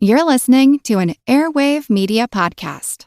You're listening to an Airwave Media Podcast.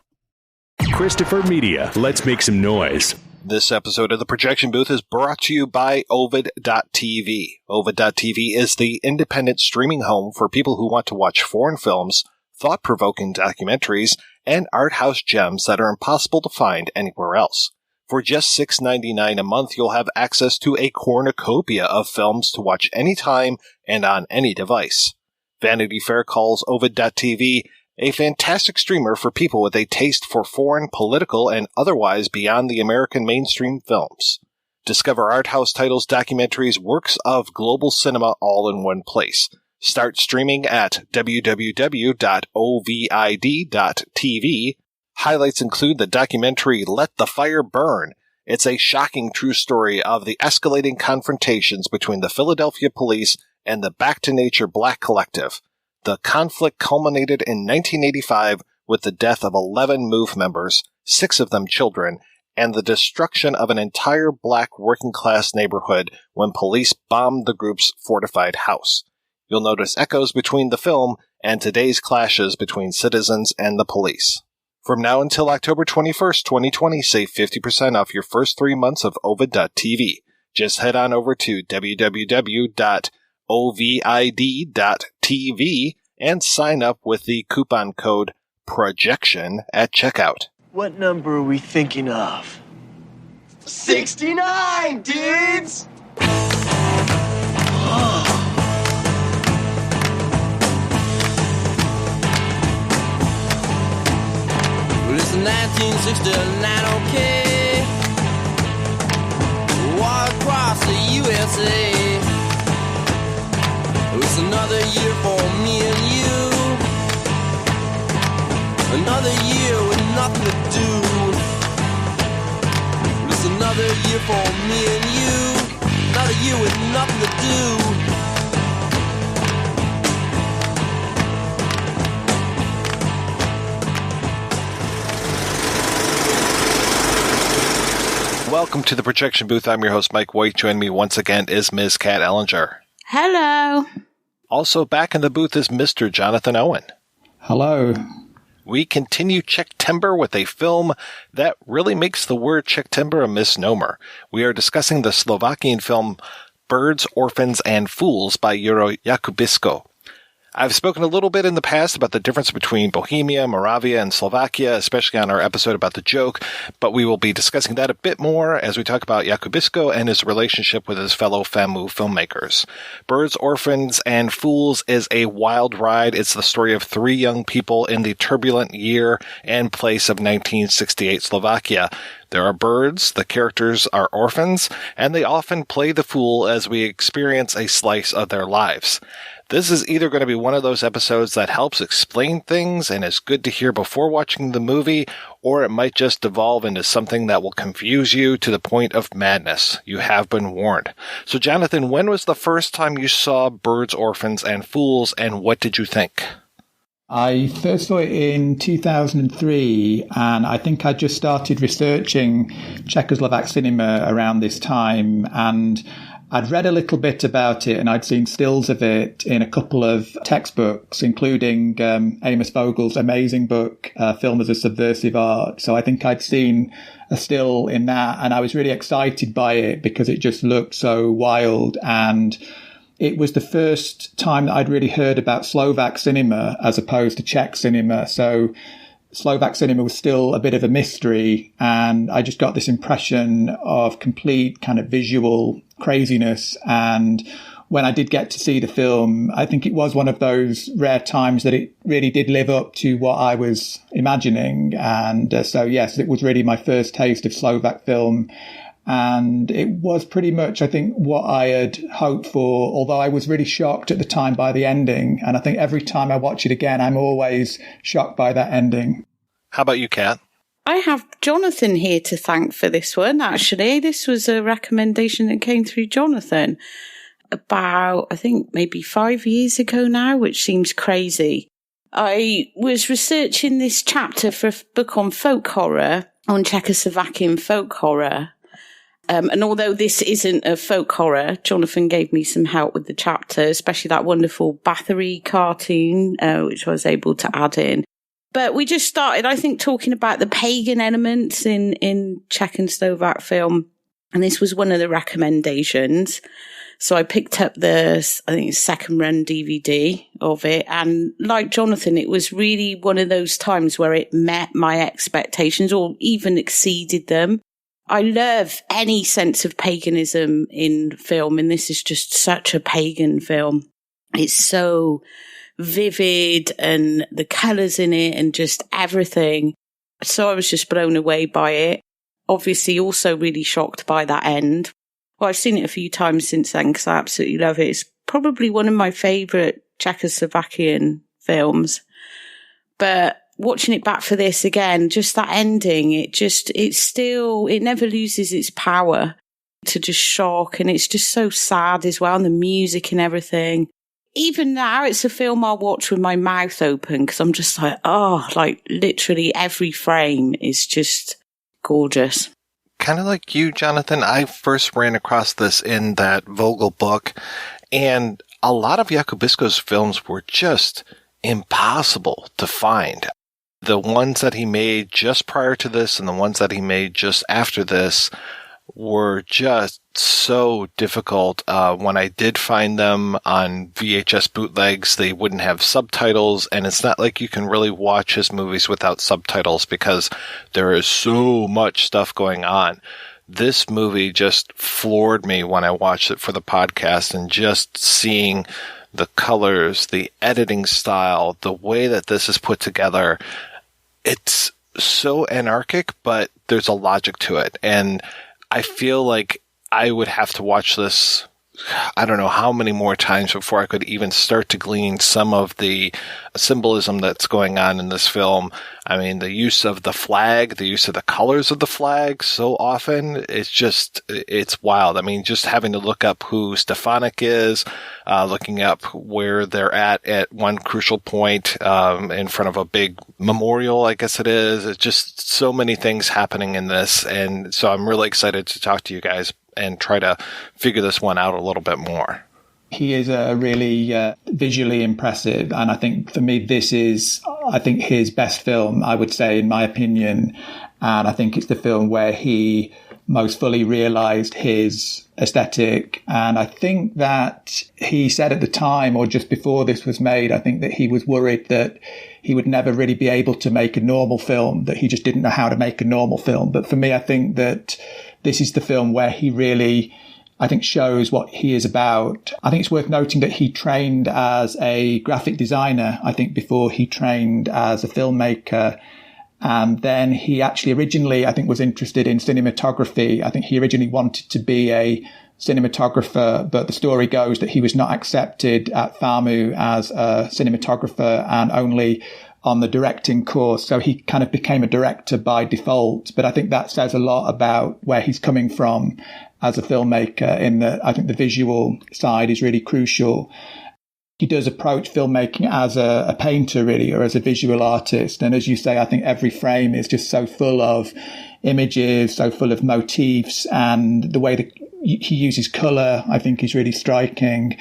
Christopher Media, let's make some noise. This episode of The Projection Booth is brought to you by Ovid.tv. Ovid.tv is the independent streaming home for people who want to watch foreign films, thought-provoking documentaries, and art house gems that are impossible to find anywhere else. For just $6.99 a month, you'll have access to a cornucopia of films to watch anytime and on any device. Vanity Fair calls Ovid.tv a fantastic streamer for people with a taste for foreign, political, and otherwise beyond the American mainstream films. Discover art house titles, documentaries, works of global cinema all in one place. Start streaming at www.ovid.tv. Highlights include the documentary Let the Fire Burn. It's a shocking true story of the escalating confrontations between the Philadelphia police and the Back to Nature Black Collective. The conflict culminated in 1985 with the death of 11 MOVE members, 6 of them children, and the destruction of an entire black working-class neighborhood when police bombed the group's fortified house. You'll notice echoes between the film and today's clashes between citizens and the police. From now until October 21st, 2020, save 50% off your first 3 months of Ovid.tv. Just head on over to www.ovid.tv and sign up with the coupon code PROJECTION at checkout. What number are we thinking of? 69, dudes! Well, it's 1969, okay. Walk across the USA. It's another year for me and you. Another year with nothing to do. It's another year for me and you. Another year with nothing to do. Welcome to the Projection Booth. I'm your host, Mike White. Joining me once again is Ms. Kat Ellinger. Hello. Also back in the booth is Mr. Jonathan Owen. Hello. We continue Czechtember with a film that really makes the word Czechtember a misnomer. We are discussing the Slovakian film Birds, Orphans, and Fools by Juro Jakubisco. I've spoken a little bit in the past about the difference between Bohemia, Moravia, and Slovakia, especially on our episode about the joke, but we will be discussing that a bit more as we talk about Jakubisco and his relationship with his fellow FAMU filmmakers. Birds, Orphans, and Fools is a wild ride. It's the story of 3 young people in the turbulent year and place of 1968 Slovakia. There are birds, the characters are orphans, and they often play the fool as we experience a slice of their lives. This is either going to be one of those episodes that helps explain things and is good to hear before watching the movie, or it might just devolve into something that will confuse you to the point of madness. You have been warned. So, Jonathan, when was the first time you saw Birds, Orphans, and Fools, and what did you think? I first saw it in 2003, and I think I just started researching Czechoslovak cinema around this time, and I'd read a little bit about it, and I'd seen stills of it in a couple of textbooks, including Amos Vogel's amazing book, Film as a Subversive Art. So I think I'd seen a still in that, and I was really excited by it because it just looked so wild. And it was the first time that I'd really heard about Slovak cinema as opposed to Czech cinema. So Slovak cinema was still a bit of a mystery, and I just got this impression of complete kind of visual craziness. And when I did get to see the film, I think it was one of those rare times that it really did live up to what I was imagining. And so, yes, it was really my first taste of Slovak film. And it was pretty much, I think, what I had hoped for, although I was really shocked at the time by the ending. And I think every time I watch it again, I'm always shocked by that ending. How about you, Kat? I have Jonathan here to thank for this one, actually. This was a recommendation that came through Jonathan about, I think, maybe 5 years ago now, which seems crazy. I was researching this chapter for a book on folk horror, on Czechoslovakian folk horror. And although this isn't a folk horror, Jonathan gave me some help with the chapter, especially that wonderful Bathory cartoon, which I was able to add in. But we just started, I think, talking about the pagan elements in Czech and Slovak film. And this was one of the recommendations. So I picked up second run DVD of it. And like Jonathan, it was really one of those times where it met my expectations or even exceeded them. I love any sense of paganism in film. And this is just such a pagan film. It's so vivid and the colours in it and just everything. So I was just blown away by it. Obviously also really shocked by that end. Well, I've seen it a few times since then because I absolutely love it. It's probably one of my favourite Czechoslovakian films. But watching it back for this again, just that ending, it never loses its power to just shock. And it's just so sad as well. And the music and everything. Even now, it's a film I'll watch with my mouth open because I'm just like literally every frame is just gorgeous. Kind of like you, Jonathan, I first ran across this in that Vogel book, and a lot of Jakubisco's films were just impossible to find. The ones that he made just prior to this and the ones that he made just after this were just so difficult. When I did find them on VHS bootlegs, they wouldn't have subtitles, and it's not like you can really watch his movies without subtitles because there is so much stuff going on. This movie just floored me when I watched it for the podcast, and just seeing the colors, the editing style, the way that this is put together, it's so anarchic, but there's a logic to it. And I feel like I would have to watch this, I don't know how many more times before I could even start to glean some of the symbolism that's going on in this film. I mean, the use of the flag, the use of the colors of the flag so often, it's wild. I mean, just having to look up who Stefanik is, looking up where they're at one crucial point in front of a big memorial, I guess it is. It's just so many things happening in this. And so I'm really excited to talk to you guys and try to figure this one out a little bit more. He is really visually impressive. And I think for me, this is, his best film, I would say, in my opinion. And I think it's the film where he most fully realized his aesthetic. And I think that he said at the time, or just before this was made, I think that he was worried that he would never really be able to make a normal film, that he just didn't know how to make a normal film. But for me, I think that this is the film where he really, shows what he is about. I think it's worth noting that he trained as a graphic designer, before he trained as a filmmaker. And then he actually originally, was interested in cinematography. I think he originally wanted to be a cinematographer, but the story goes that he was not accepted at FAMU as a cinematographer and only on the directing course. So he kind of became a director by default. But I think that says a lot about where he's coming from as a filmmaker, in that I think the visual side is really crucial. He does approach filmmaking as a painter, really, or as a visual artist. And as you say, I think every frame is just so full of images, so full of motifs, and the way that he uses colour, I think, is really striking.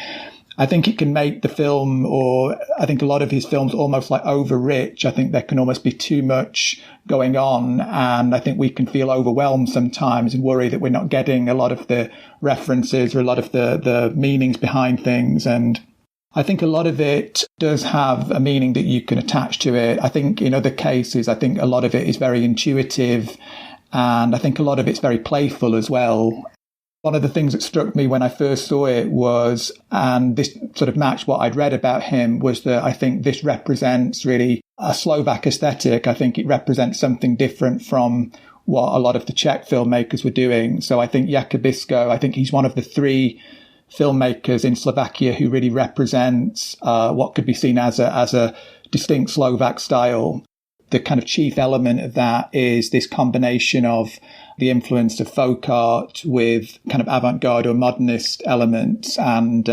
I think it can make the film, or I think a lot of his films, almost like over-rich. I think there can almost be too much going on, and I think we can feel overwhelmed sometimes and worry that we're not getting a lot of the references or a lot of the meanings behind things. And I think a lot of it does have a meaning that you can attach to it. I think in other cases, I think a lot of it is very intuitive, and I think a lot of it's very playful as well. One of the things that struck me when I first saw it was, and this sort of matched what I'd read about him, was that I think this represents really a Slovak aesthetic. I think it represents something different from what a lot of the Czech filmmakers were doing. So I think Jakubisco, I think he's one of the three filmmakers in Slovakia who really represents what could be seen as a distinct Slovak style. The kind of chief element of that is this combination of the influence of folk art with kind of avant-garde or modernist elements. And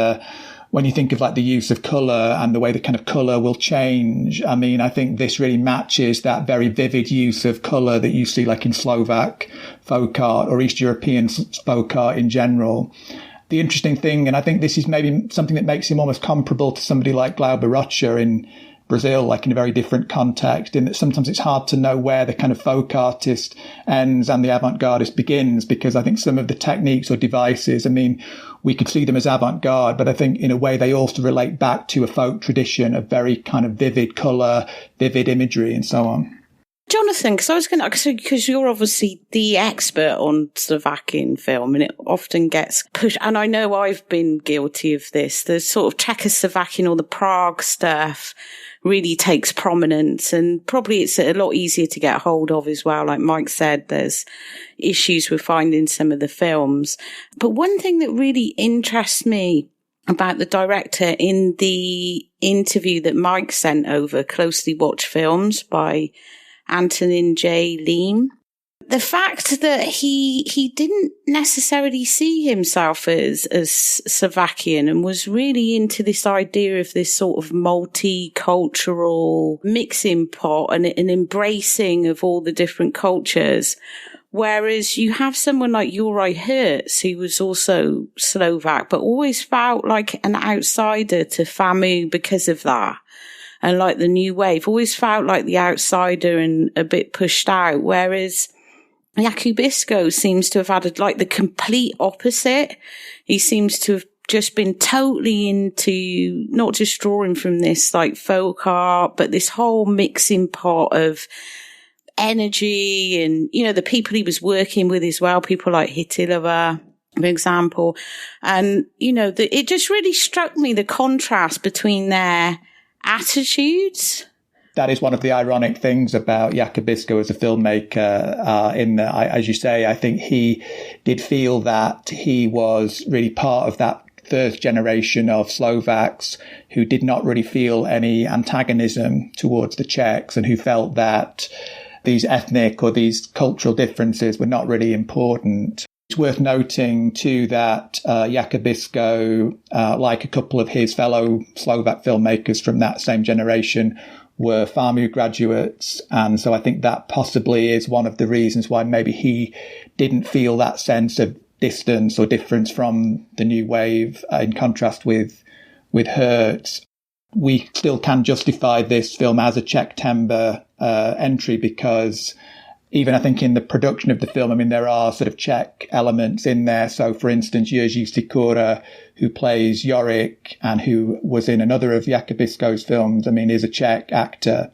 when you think of like the use of colour and the way the kind of colour will change, I mean, I think this really matches that very vivid use of colour that you see like in Slovak folk art or East European folk art in general. The interesting thing, and I think this is maybe something that makes him almost comparable to somebody like Glauber Rocha in Brazil, like in a very different context, in that sometimes it's hard to know where the kind of folk artist ends and the avant-gardist begins, because I think some of the techniques or devices, I mean, we could see them as avant-garde, but I think in a way they also relate back to a folk tradition of very kind of vivid colour, vivid imagery and so on. Jonathan, because you're obviously the expert on Slovakian film, and it often gets pushed, and I know I've been guilty of this, the sort of Czechoslovakian or the Prague stuff really takes prominence, and probably it's a lot easier to get hold of as well. Like Mike said, there's issues with finding some of the films. But one thing that really interests me about the director in the interview that Mike sent over, Closely Watched Films by Antonin J. Leem, the fact that he didn't necessarily see himself as Slovakian and was really into this idea of this sort of multicultural mixing pot and an embracing of all the different cultures. Whereas you have someone like Juro Hertz, who was also Slovak, but always felt like an outsider to FAMU because of that. And like the new wave, always felt like the outsider and a bit pushed out. Whereas Jakubisco seems to have had like the complete opposite. He seems to have just been totally into not just drawing from this like folk art, but this whole mixing pot of energy and, you know, the people he was working with as well, people like Hitilova, for example. And, you know, it just really struck me, the contrast between their attitudes. That is one of the ironic things about Jakubisco as a filmmaker, in that, as you say, I think he did feel that he was really part of that first generation of Slovaks who did not really feel any antagonism towards the Czechs and who felt that these ethnic or these cultural differences were not really important. It's worth noting, too, that Jakubisco, like a couple of his fellow Slovak filmmakers from that same generation, were FAMU graduates. And so I think that possibly is one of the reasons why maybe he didn't feel that sense of distance or difference from the new wave, in contrast with Hertz. We still can justify this film as a Czech-Tember entry because even I think in the production of the film, I mean, there are sort of Czech elements in there. So, for instance, Jiří Sikora, who plays Yorick and who was in another of Jakubisco's films, I mean, is a Czech actor.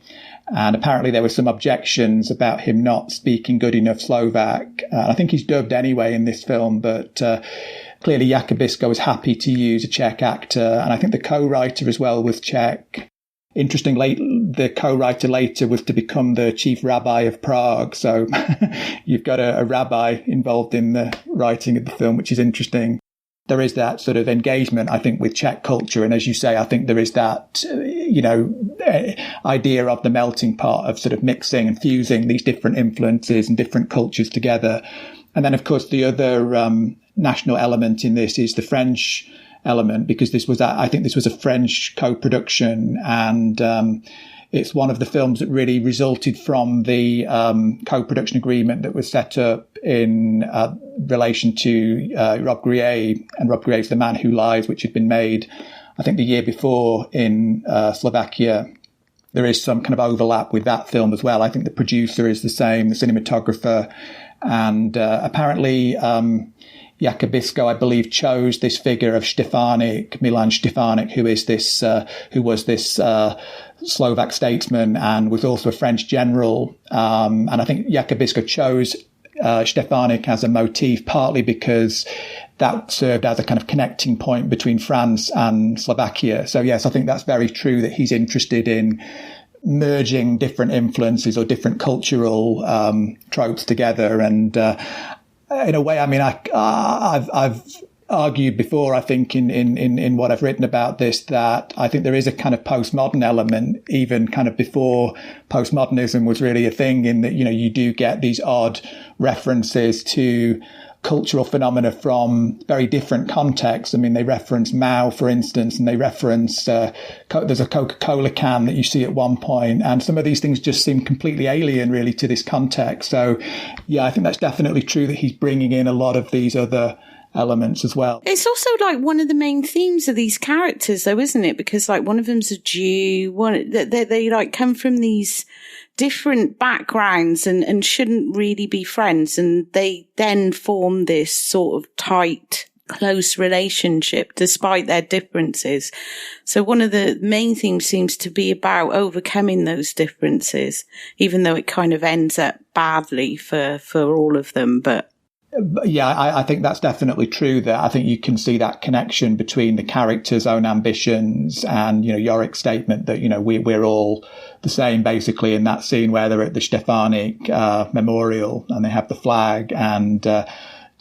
And apparently there were some objections about him not speaking good enough Slovak. I think he's dubbed anyway in this film, but clearly Jakubisco was happy to use a Czech actor. And I think the co-writer as well was Czech. Interestingly, the co-writer later was to become the chief rabbi of Prague. So you've got a rabbi involved in the writing of the film, which is interesting. There is that sort of engagement, I think, with Czech culture. And as you say, I think there is that, idea of the melting pot of sort of mixing and fusing these different influences and different cultures together. And then, of course, the other national element in this is the French element, because I think this was a French co-production, and it's one of the films that really resulted from the co-production agreement that was set up in relation to Rob Grier, and Rob Grier's The Man Who Lies, which had been made, I think, the year before in Slovakia. There is some kind of overlap with that film as well. I think the producer is the same, the cinematographer, and apparently Jakubisco, I believe, chose this figure of Milan Stefanik, who was this Slovak statesman and was also a French general. And I think Jakubisco chose Stefanik as a motif, partly because that served as a kind of connecting point between France and Slovakia. So yes, I think that's very true that he's interested in merging different influences or different cultural tropes together. And in a way, I mean, I've argued before, I think, in what I've written about this, that I think there is a kind of postmodern element, even kind of before postmodernism was really a thing, in that, you do get these odd references to cultural phenomena from very different contexts. I mean, they reference Mao, for instance, and they reference there's a Coca-Cola can that you see at one point, and some of these things just seem completely alien, really, to this context. So, yeah, I think that's definitely true that he's bringing in a lot of these other elements as well. It's also like one of the main themes of these characters, though, isn't it? Because like one of them's a Jew, they like come from these different backgrounds and shouldn't really be friends, and they then form this sort of tight, close relationship despite their differences. So one of the main themes seems to be about overcoming those differences, even though it kind of ends up badly for all of them. But yeah, I think that's definitely true. That I think you can see that connection between the characters' own ambitions and, Yorick's statement that, we're all the same, basically, in that scene where they're at the Stefanik memorial and they have the flag, and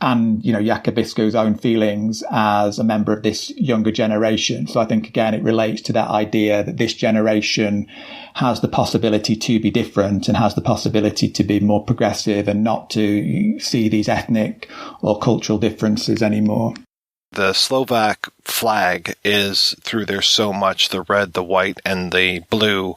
Jakubisco's own feelings as a member of this younger generation. So I think, again, it relates to that idea that this generation has the possibility to be different and has the possibility to be more progressive and not to see these ethnic or cultural differences anymore. The Slovak flag is, through there so much, the red, the white, and the blue,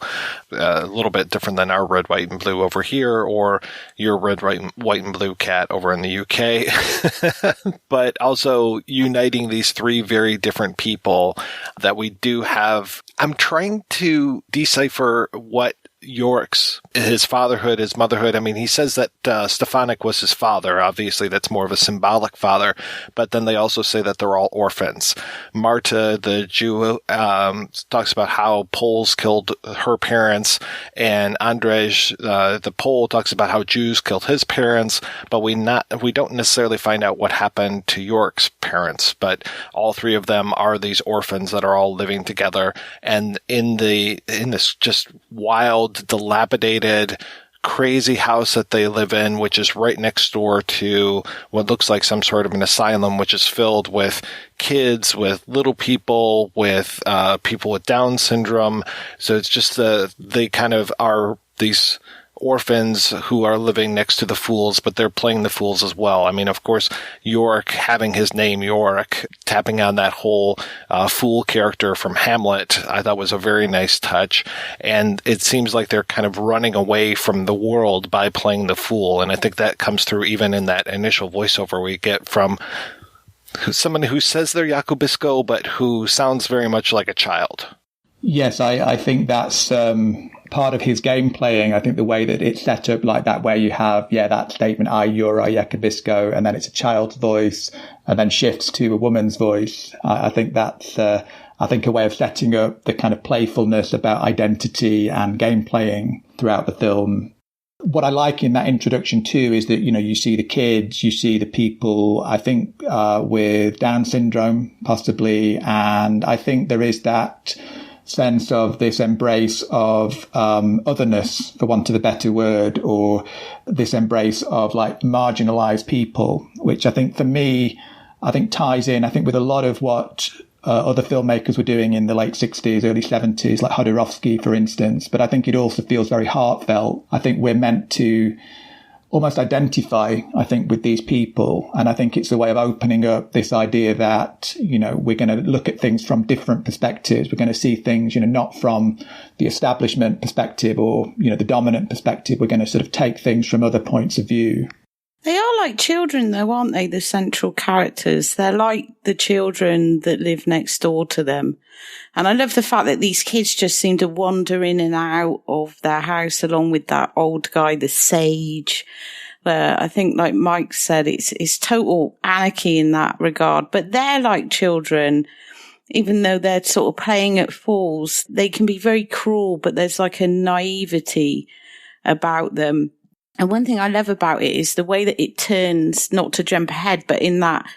a little bit different than our red, white, and blue over here, or your red, white, and blue cat over in the UK. But also uniting these three very different people that we do have. I'm trying to decipher what his fatherhood, his motherhood. I mean, he says that Stefanik was his father. Obviously, that's more of a symbolic father. But then they also say that they're all orphans. Marta, the Jew, talks about how Poles killed her parents, and Andrzej, the Pole, talks about how Jews killed his parents. But we don't necessarily find out what happened to Yorick's parents. But all three of them are these orphans that are all living together, and in this just wild, dilapidated, crazy house that they live in, which is right next door to what looks like some sort of an asylum, which is filled with kids, with little people, with people with Down syndrome. So it's just they kind of are these orphans who are living next to the fools, but they're playing the fools as well. I mean, of course, Yorick having his name Yorick, tapping on that whole fool character from Hamlet, I thought was a very nice touch. And it seems like they're kind of running away from the world by playing the fool. And I think that comes through even in that initial voiceover we get from someone who says they're Jakubisco, but who sounds very much like a child. Yes, I think that's part of his game playing. I think the way that it's set up like that, where you have, that statement, I, Juro Jakubisco, and then it's a child's voice, and then shifts to a woman's voice. I think that's, a way of setting up the kind of playfulness about identity and game playing throughout the film. What I like in that introduction too is that, you see the kids, you see the people, I think, with Down syndrome, possibly, and I think there is that sense of this embrace of otherness, for want of a better word, or this embrace of like marginalized people, which I think for me, ties in, with a lot of what other filmmakers were doing in the late 60s, early 70s, like Jodorowsky, for instance. But I think it also feels very heartfelt. I think we're meant to almost identify, with these people. And I think it's a way of opening up this idea that, we're going to look at things from different perspectives. We're going to see things, not from the establishment perspective or, the dominant perspective. We're going to sort of take things from other points of view. They are like children, though, aren't they? The central characters. They're like the children that live next door to them. And I love the fact that these kids just seem to wander in and out of their house along with that old guy, the sage. Where I think, like Mike said, it's total anarchy in that regard. But they're like children, even though they're sort of playing at fools. They can be very cruel, but there's like a naivety about them. And one thing I love about it is the way that it turns, not to jump ahead, but in that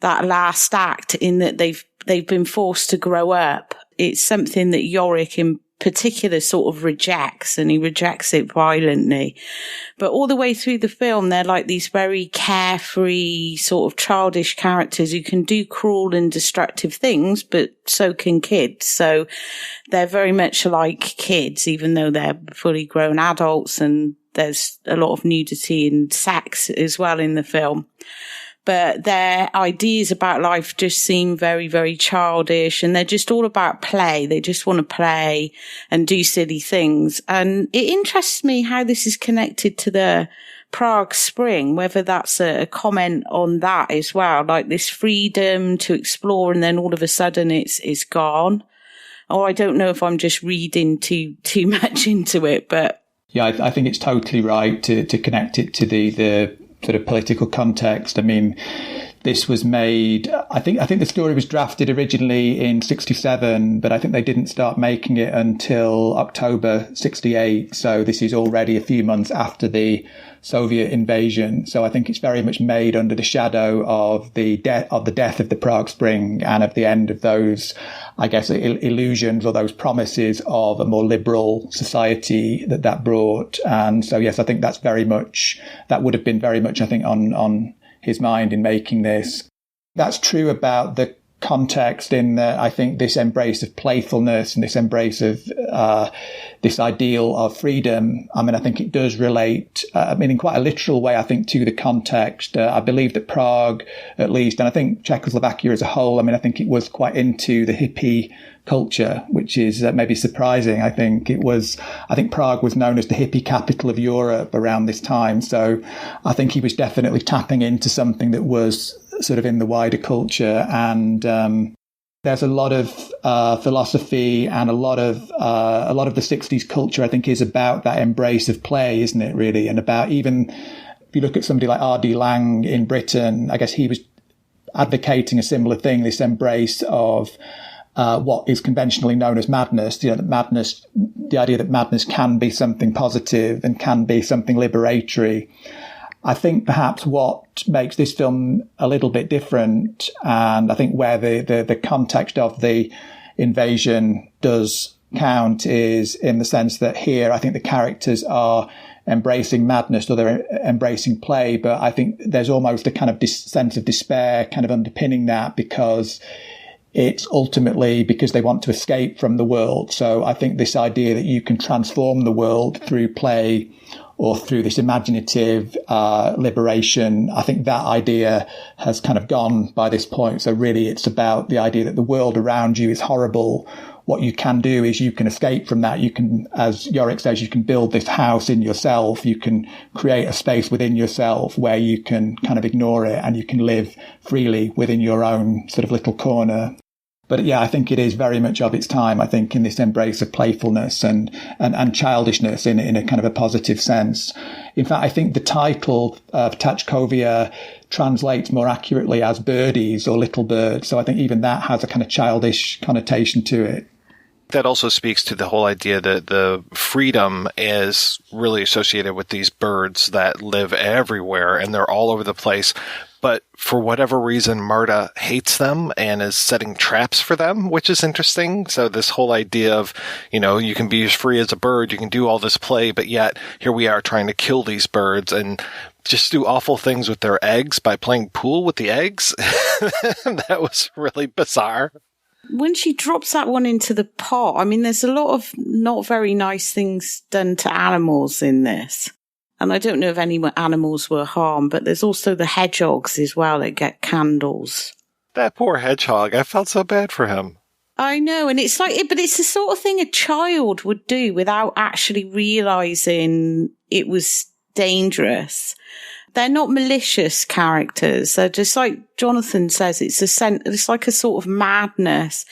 last act, in that they've been forced to grow up. It's something that Yorick in particular sort of rejects, and he rejects it violently. But all the way through the film, they're like these very carefree, sort of childish characters who can do cruel and destructive things, but so can kids. So they're very much like kids, even though they're fully grown adults, and there's a lot of nudity and sex as well in the film. but their ideas about life just seem very, very childish, and they're just all about play. They just want to play and do silly things. And it interests me how this is connected to the Prague Spring, whether that's a comment on that as well, like this freedom to explore and then all of a sudden it's gone. Or I don't know if I'm just reading too much into it, but yeah, I think it's totally right to connect it to the sort of political context. I mean, this was made, I think the story was drafted originally in 67, but I think they didn't start making it until October 68. So this is already a few months after the Soviet invasion. So I think it's very much made under the shadow of the death of the Prague Spring and of the end of those, I guess, illusions or those promises of a more liberal society that brought. And so, yes, I think that would have been very much, I think, on his mind in making this. That's true about the context in that I think this embrace of playfulness and this embrace of this ideal of freedom, I mean, I think it does relate, in quite a literal way, I think, to the context. I believe that Prague, at least, and I think Czechoslovakia as a whole, I think it was quite into the hippie culture, which is maybe surprising. I think Prague was known as the hippie capital of Europe around this time. So I think he was definitely tapping into something that was sort of in the wider culture. And there's a lot of philosophy and a lot of the 60s culture, I think, is about that embrace of play, isn't it, really? And about, even if you look at somebody like R.D. Laing in Britain, I guess he was advocating a similar thing, this embrace of what is conventionally known as madness, the idea that madness can be something positive and can be something liberatory. I think perhaps what makes this film a little bit different, and I think where the context of the invasion does count, is in the sense that here I think the characters are embracing madness, or they're embracing play, but I think there's almost a kind of sense of despair kind of underpinning that, because it's ultimately because they want to escape from the world. So I think this idea that you can transform the world through play or through this imaginative liberation, I think that idea has kind of gone by this point. So really it's about the idea that the world around you is horrible. What you can do is you can escape from that. You can, as Yorick says, you can build this house in yourself. You can create a space within yourself where you can kind of ignore it and you can live freely within your own sort of little corner. But yeah, I think it is very much of its time, I think, in this embrace of playfulness and childishness in a kind of a positive sense. In fact, I think the title of Tachkovia translates more accurately as birdies or little birds. So I think even that has a kind of childish connotation to it. That also speaks to the whole idea that the freedom is really associated with these birds that live everywhere and they're all over the place. But for whatever reason, Marta hates them and is setting traps for them, which is interesting. So this whole idea of, you can be as free as a bird, you can do all this play, but yet here we are trying to kill these birds and just do awful things with their eggs by playing pool with the eggs. That was really bizarre. When she drops that one into the pot, there's a lot of not very nice things done to animals in this. And I don't know if any animals were harmed, but there's also the hedgehogs as well that get candles. That poor hedgehog. I felt so bad for him. I know. And it's but it's the sort of thing a child would do without actually realizing it was dangerous. They're not malicious characters. They're just like Jonathan says, it's like a sort of madness.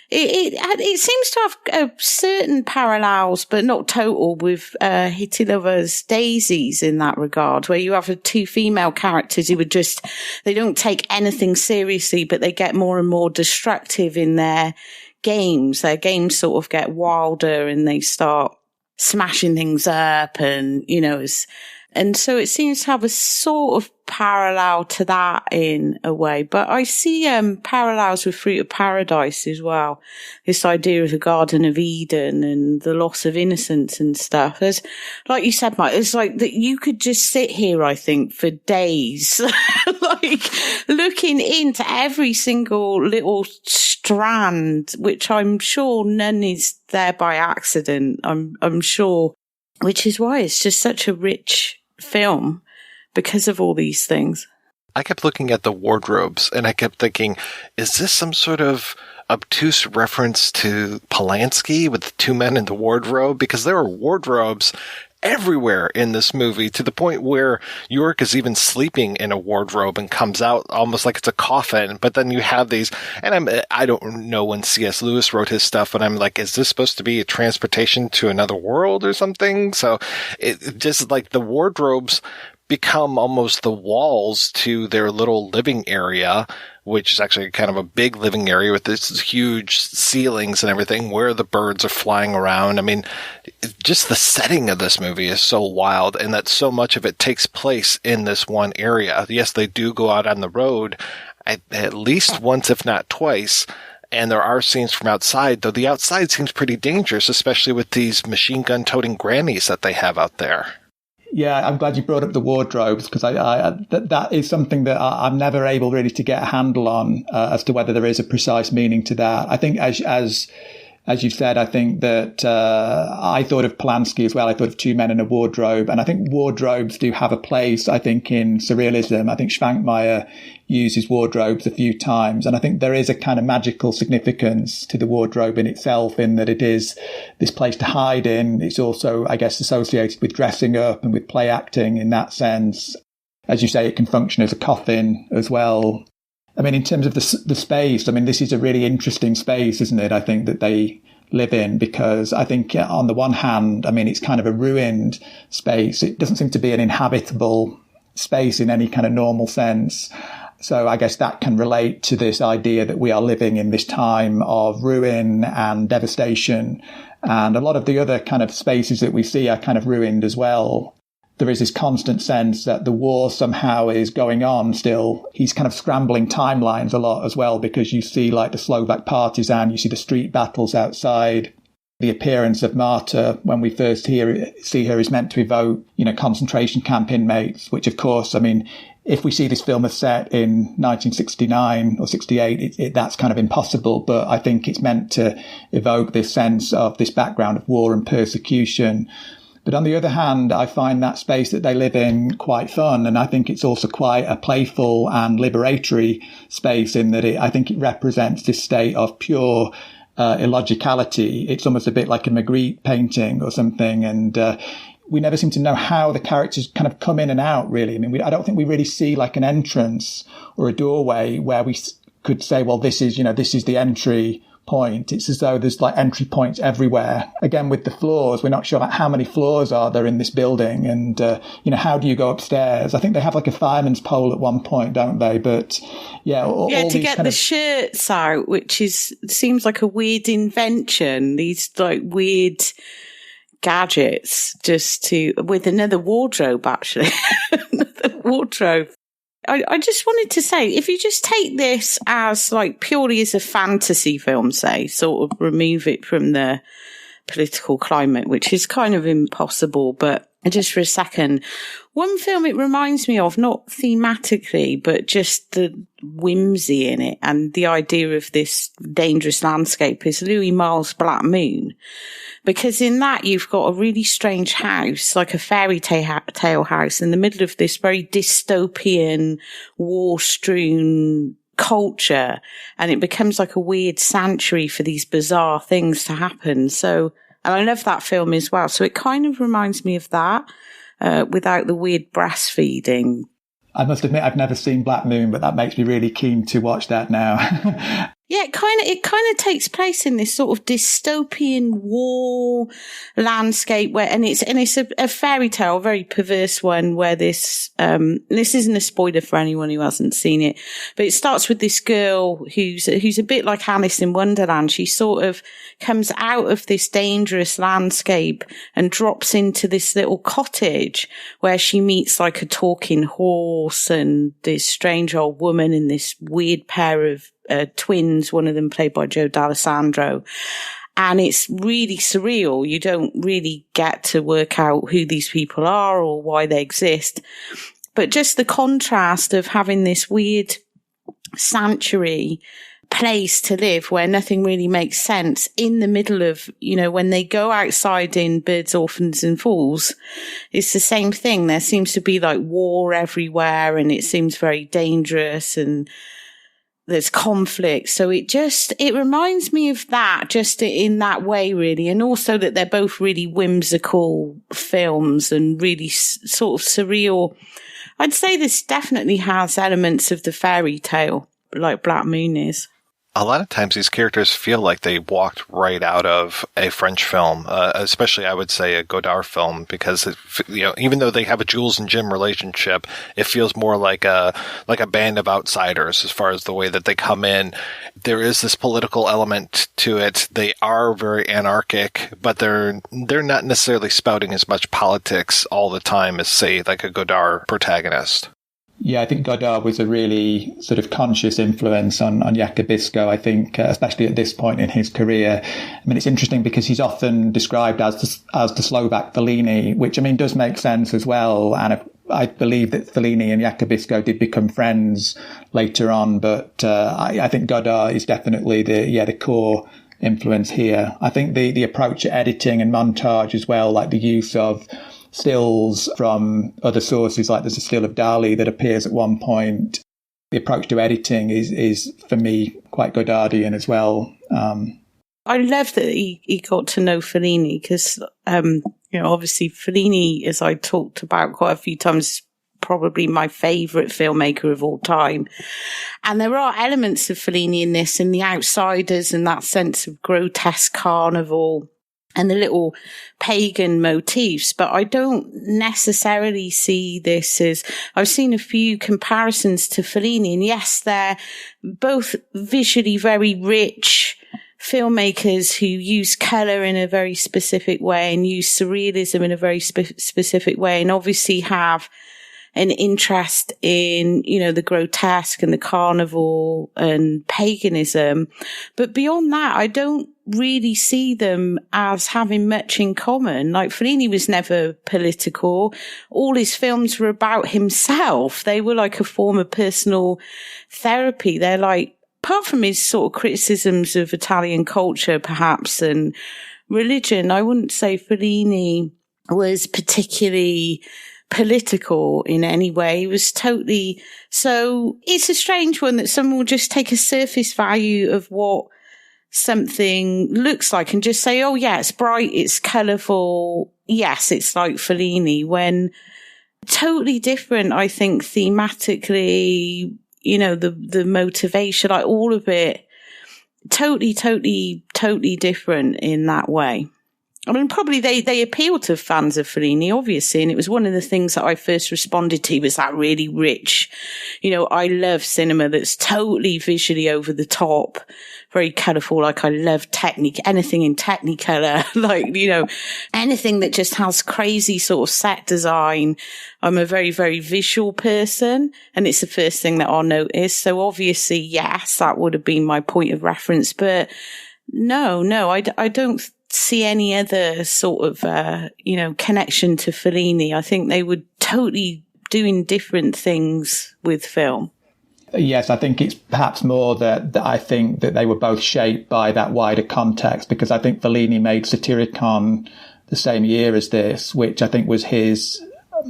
It seems to have certain parallels, but not total, with Hittilover's Daisies in that regard, where you have two female characters who they don't take anything seriously, but they get more and more destructive in their games. Their games sort of get wilder and they start smashing things up and so it seems to have a sort of parallel to that in a way. But I see parallels with Fruit of Paradise as well. This idea of the Garden of Eden and the loss of innocence and stuff. There's, like you said, Mike, it's like that you could just sit here, I think, for days, like looking into every single little strand, which I'm sure none is there by accident. I'm sure, which is why it's just such a rich film because of all these things. I kept looking at the wardrobes and I kept thinking, is this some sort of obtuse reference to Polanski with the two men in the wardrobe? Because there are wardrobes everywhere in this movie, to the point where York is even sleeping in a wardrobe and comes out almost like it's a coffin. But then you have these, and I don't know when C.S. Lewis wrote his stuff, but I'm like, is this supposed to be a transportation to another world or something? So it just like the wardrobes become almost the walls to their little living area, which is actually kind of a big living area with this huge ceilings and everything where the birds are flying around. I mean, just the setting of this movie is so wild, and that so much of it takes place in this one area. Yes, they do go out on the road at least once, if not twice. And there are scenes from outside, though the outside seems pretty dangerous, especially with these machine gun toting grannies that they have out there. Yeah, I'm glad you brought up the wardrobes, because that is something that I'm never able really to get a handle on as to whether there is a precise meaning to that. I think as you said, I think that I thought of Polanski as well. I thought of two men in a wardrobe, and I think wardrobes do have a place, I think, in surrealism. I think Schwankmeyer uses wardrobes a few times, and I think there is a kind of magical significance to the wardrobe in itself, in that it is this place to hide in. It's also, I guess, associated with dressing up and with play acting in that sense. As you say, it can function as a coffin as well. I mean, in terms of the space, I mean, this is a really interesting space, isn't it? I think that they live in, because I think on the one hand, I mean, it's kind of a ruined space. It doesn't seem to be an inhabitable space in any kind of normal sense. So I guess that can relate to this idea that we are living in this time of ruin and devastation. And a lot of the other kind of spaces that we see are kind of ruined as well. There is this constant sense that the war somehow is going on still. He's kind of scrambling timelines a lot as well, because you see like the Slovak partisan, you see the street battles outside. The appearance of Marta, when we first see her, is meant to evoke, concentration camp inmates, which of course, I mean, if we see this film as set in 1969 or 68, that's kind of impossible. But I think it's meant to evoke this sense of this background of war and persecution. But on the other hand, I find that space that they live in quite fun. And I think it's also quite a playful and liberatory space, in that I think it represents this state of pure illogicality. It's almost a bit like a Magritte painting or something. And we never seem to know how the characters kind of come in and out, really. I mean, I don't think we really see like an entrance or a doorway where we could say, well, this is the entry point. It's as though there's like entry points everywhere. Again, with the floors, we're not sure about how many floors are there in this building, and how do you go upstairs? I think they have like a fireman's pole at one point, don't they? But all to get the shirts out, which seems like a weird invention. These like weird gadgets with another wardrobe, actually. Another wardrobe. I just wanted to say, if you just take this as like purely as a fantasy film, say, sort of remove it from the political climate, which is kind of impossible, but just for a second, one film it reminds me of, not thematically, but just the whimsy in it and the idea of this dangerous landscape, is Louis Malle's Black Moon. Because in that, you've got a really strange house, like a fairy tale house, in the middle of this very dystopian, war-strewn culture. And it becomes like a weird sanctuary for these bizarre things to happen. So, and I love that film as well. So it kind of reminds me of that, without the weird breastfeeding. I must admit, I've never seen Black Moon, but that makes me really keen to watch that now. Yeah, it kind of takes place in this sort of dystopian war landscape it's a fairy tale, a very perverse one, where this isn't a spoiler for anyone who hasn't seen it, but it starts with this girl who's a bit like Alice in Wonderland. She sort of comes out of this dangerous landscape and drops into this little cottage where she meets like a talking horse and this strange old woman and this weird pair of twins, one of them played by Joe D'Alessandro. And it's really surreal. You don't really get to work out who these people are or why they exist. But just the contrast of having this weird sanctuary place to live where nothing really makes sense in the middle of, when they go outside in Birds, Orphans and Fools, it's the same thing. There seems to be like war everywhere and it seems very dangerous and there's conflict. So it reminds me of that just in that way, really. And also that they're both really whimsical films and really sort of surreal. I'd say this definitely has elements of the fairy tale, like Black Moon is. A lot of times these characters feel like they walked right out of a French film, especially I would say a Godard film, because even though they have a Jules and Jim relationship, it feels more like a band of outsiders as far as the way that they come in. There is this political element to it. They are very anarchic, but they're not necessarily spouting as much politics all the time as, say, like a Godard protagonist. Yeah, I think Godard was a really sort of conscious influence on Jakubisco, I think, especially at this point in his career. I mean, it's interesting because he's often described as the Slovak Fellini, which, I mean, does make sense as well. And I believe that Fellini and Jakubisco did become friends later on. But I think Godard is definitely the core influence here. I think the approach to editing and montage as well, like the use of stills from other sources, like there's a still of Dali that appears at one point. The approach to editing is for me quite Godardian as well. I love that he got to know Fellini because obviously Fellini, as I talked about quite a few times, is probably my favourite filmmaker of all time. And there are elements of Fellini in this, and the outsiders and that sense of grotesque carnival and the little pagan motifs, but I don't necessarily see this as, I've seen a few comparisons to Fellini, and yes, they're both visually very rich filmmakers who use colour in a very specific way and use surrealism in a very specific way, and obviously have an interest in, the grotesque and the carnival and paganism. But beyond that, I don't really see them as having much in common. Like, Fellini was never political. All his films were about himself. They were like a form of personal therapy. They're like, apart from his sort of criticisms of Italian culture, perhaps, and religion, I wouldn't say Fellini was particularly political in any way. It was totally, so it's a strange one that someone will just take a surface value of what something looks like and just say, oh yeah, it's bright, it's colourful, yes, it's like Fellini, when totally different, I think, thematically, the motivation, like all of it, totally different in that way. I mean, probably they appeal to fans of Fellini, obviously, and it was one of the things that I first responded to was that really rich, I love cinema that's totally visually over the top, very colourful. Like, I love anything in Technicolor, like, anything that just has crazy sort of set design. I'm a very, very visual person, and it's the first thing that I'll notice. So obviously, yes, that would have been my point of reference, but no, I don't see any other sort of, connection to Fellini. I think they were totally doing different things with film. Yes, I think it's perhaps more that I think that they were both shaped by that wider context, because I think Fellini made Satyricon the same year as this, which I think was his,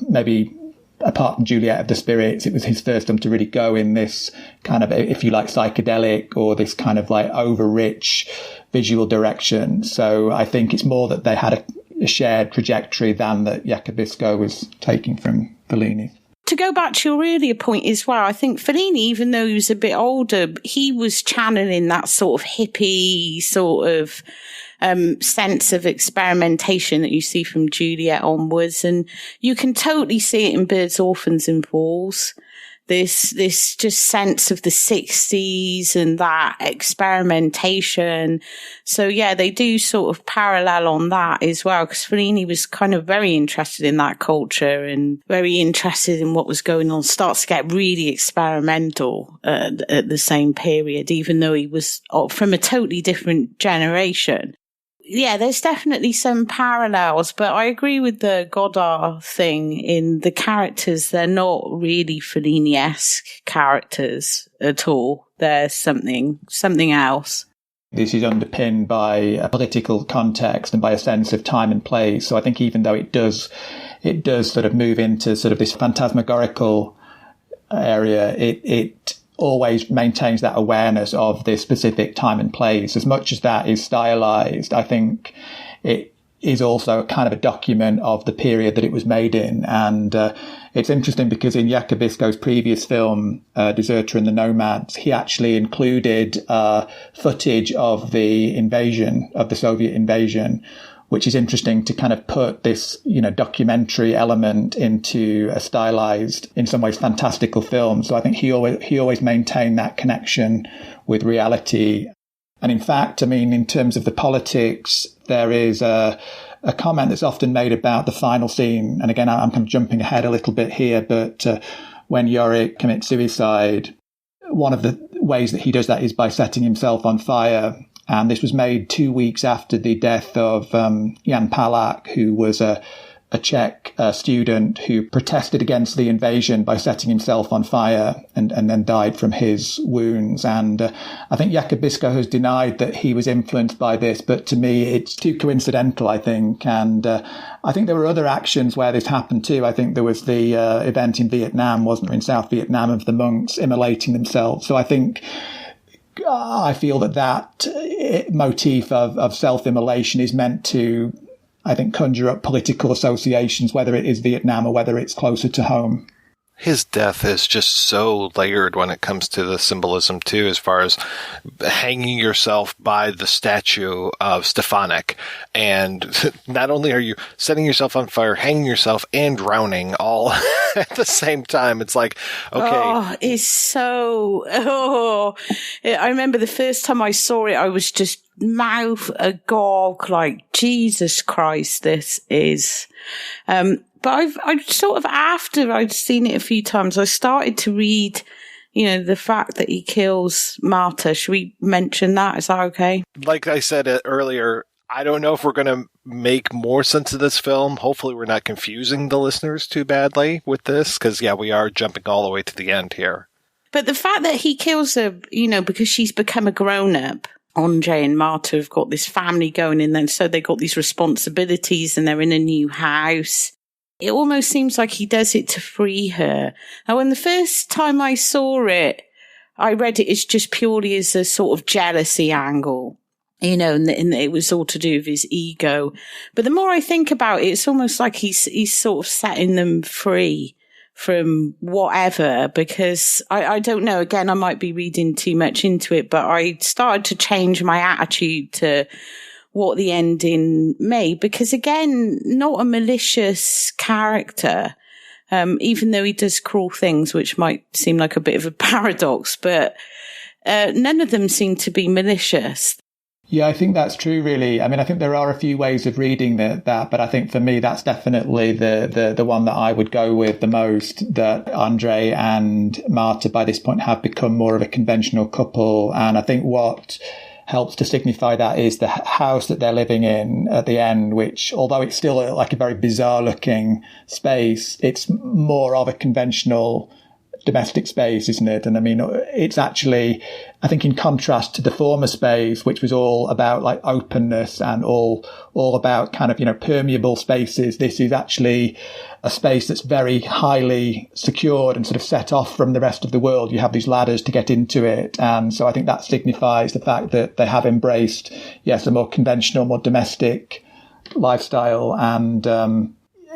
maybe apart from Juliet of the Spirits, it was his first time to really go in this kind of, if you like, psychedelic or this kind of like over-rich visual direction. So I think it's more that they had a shared trajectory than that Jakubisco was taking from Fellini. To go back to your earlier point as well, I think Fellini, even though he was a bit older, he was channeling that sort of hippie sort of sense of experimentation that you see from Juliet onwards. And you can totally see it in Birds, Orphans and Fools. This just sense of the 60s and that experimentation. So yeah, they do sort of parallel on that as well, because Fellini was kind of very interested in that culture and very interested in what was going on, starts to get really experimental at the same period, even though he was from a totally different generation. Yeah, there's definitely some parallels, but I agree with the Godard thing in the characters. They're not really Fellini-esque characters at all. there's something else. This is underpinned by a political context and by a sense of time and place. So I think even though it does sort of move into sort of this phantasmagorical area, it always maintains that awareness of this specific time and place. As much as that is stylized, I think it is also kind of a document of the period that it was made in. And it's interesting because in Jakubisco's previous film, Deserter and the Nomads, he actually included footage of the invasion, of the Soviet invasion, which is interesting to kind of put this, documentary element into a stylized, in some ways fantastical film. So I think he always maintained that connection with reality. And in fact, I mean, in terms of the politics, there is a comment that's often made about the final scene. And again, I'm kind of jumping ahead a little bit here, but when Jurek commits suicide, one of the ways that he does that is by setting himself on fire. And this was made 2 weeks after the death of Jan Palach, who was a Czech student who protested against the invasion by setting himself on fire and then died from his wounds. And I think Jakubisco has denied that he was influenced by this, but to me, it's too coincidental, I think. And I think there were other actions where this happened too. I think there was the event in Vietnam, wasn't there, in South Vietnam, of the monks immolating themselves. So I think I feel that motif of self-immolation is meant to, I think, conjure up political associations, whether it is Vietnam or whether it's closer to home. His death is just so layered when it comes to the symbolism, too, as far as hanging yourself by the statue of Stefanik. And not only are you setting yourself on fire, hanging yourself, and drowning all at the same time. It's like, okay. Oh, it's so... I remember the first time I saw it, I was just mouth agog, like, Jesus Christ, this is... But I've sort of, after I'd seen it a few times, I started to read, the fact that he kills Marta. Should we mention that? Is that okay? Like I said earlier, I don't know if we're going to make more sense of this film. Hopefully we're not confusing the listeners too badly with this, because, we are jumping all the way to the end here. But the fact that he kills her, because she's become a grown-up. Andre and Marta have got this family going in, and so they got these responsibilities and they're in a new house. It almost seems like he does it to free her. Now, when the first time I saw it, I read it as just purely as a sort of jealousy angle, and it was all to do with his ego. But the more I think about it, it's almost like he's sort of setting them free from whatever, because I don't know, again, I might be reading too much into it, but I started to change my attitude to what the ending made, because again, not a malicious character, even though he does cruel things, which might seem like a bit of a paradox, but none of them seem to be malicious. Yeah, I think that's true, really. I mean, I think there are a few ways of reading that, but I think for me, that's definitely the one that I would go with the most, that Andre and Marta by this point have become more of a conventional couple. And I think what helps to signify that is the house that they're living in at the end, which, although it's still like a very bizarre looking space, it's more of a conventional domestic space, isn't it? And I mean, it's actually, I think, in contrast to the former space, which was all about like openness and all about kind of, permeable spaces. This is actually a space that's very highly secured and sort of set off from the rest of the world. You have these ladders to get into it. And so I think that signifies the fact that they have embraced, yes, a more conventional, more domestic lifestyle. And,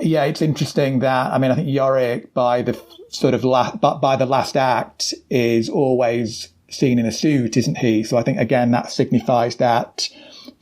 it's interesting that, I mean, I think Jurek, by the last act, is always seen in a suit, isn't he? So I think, again, that signifies that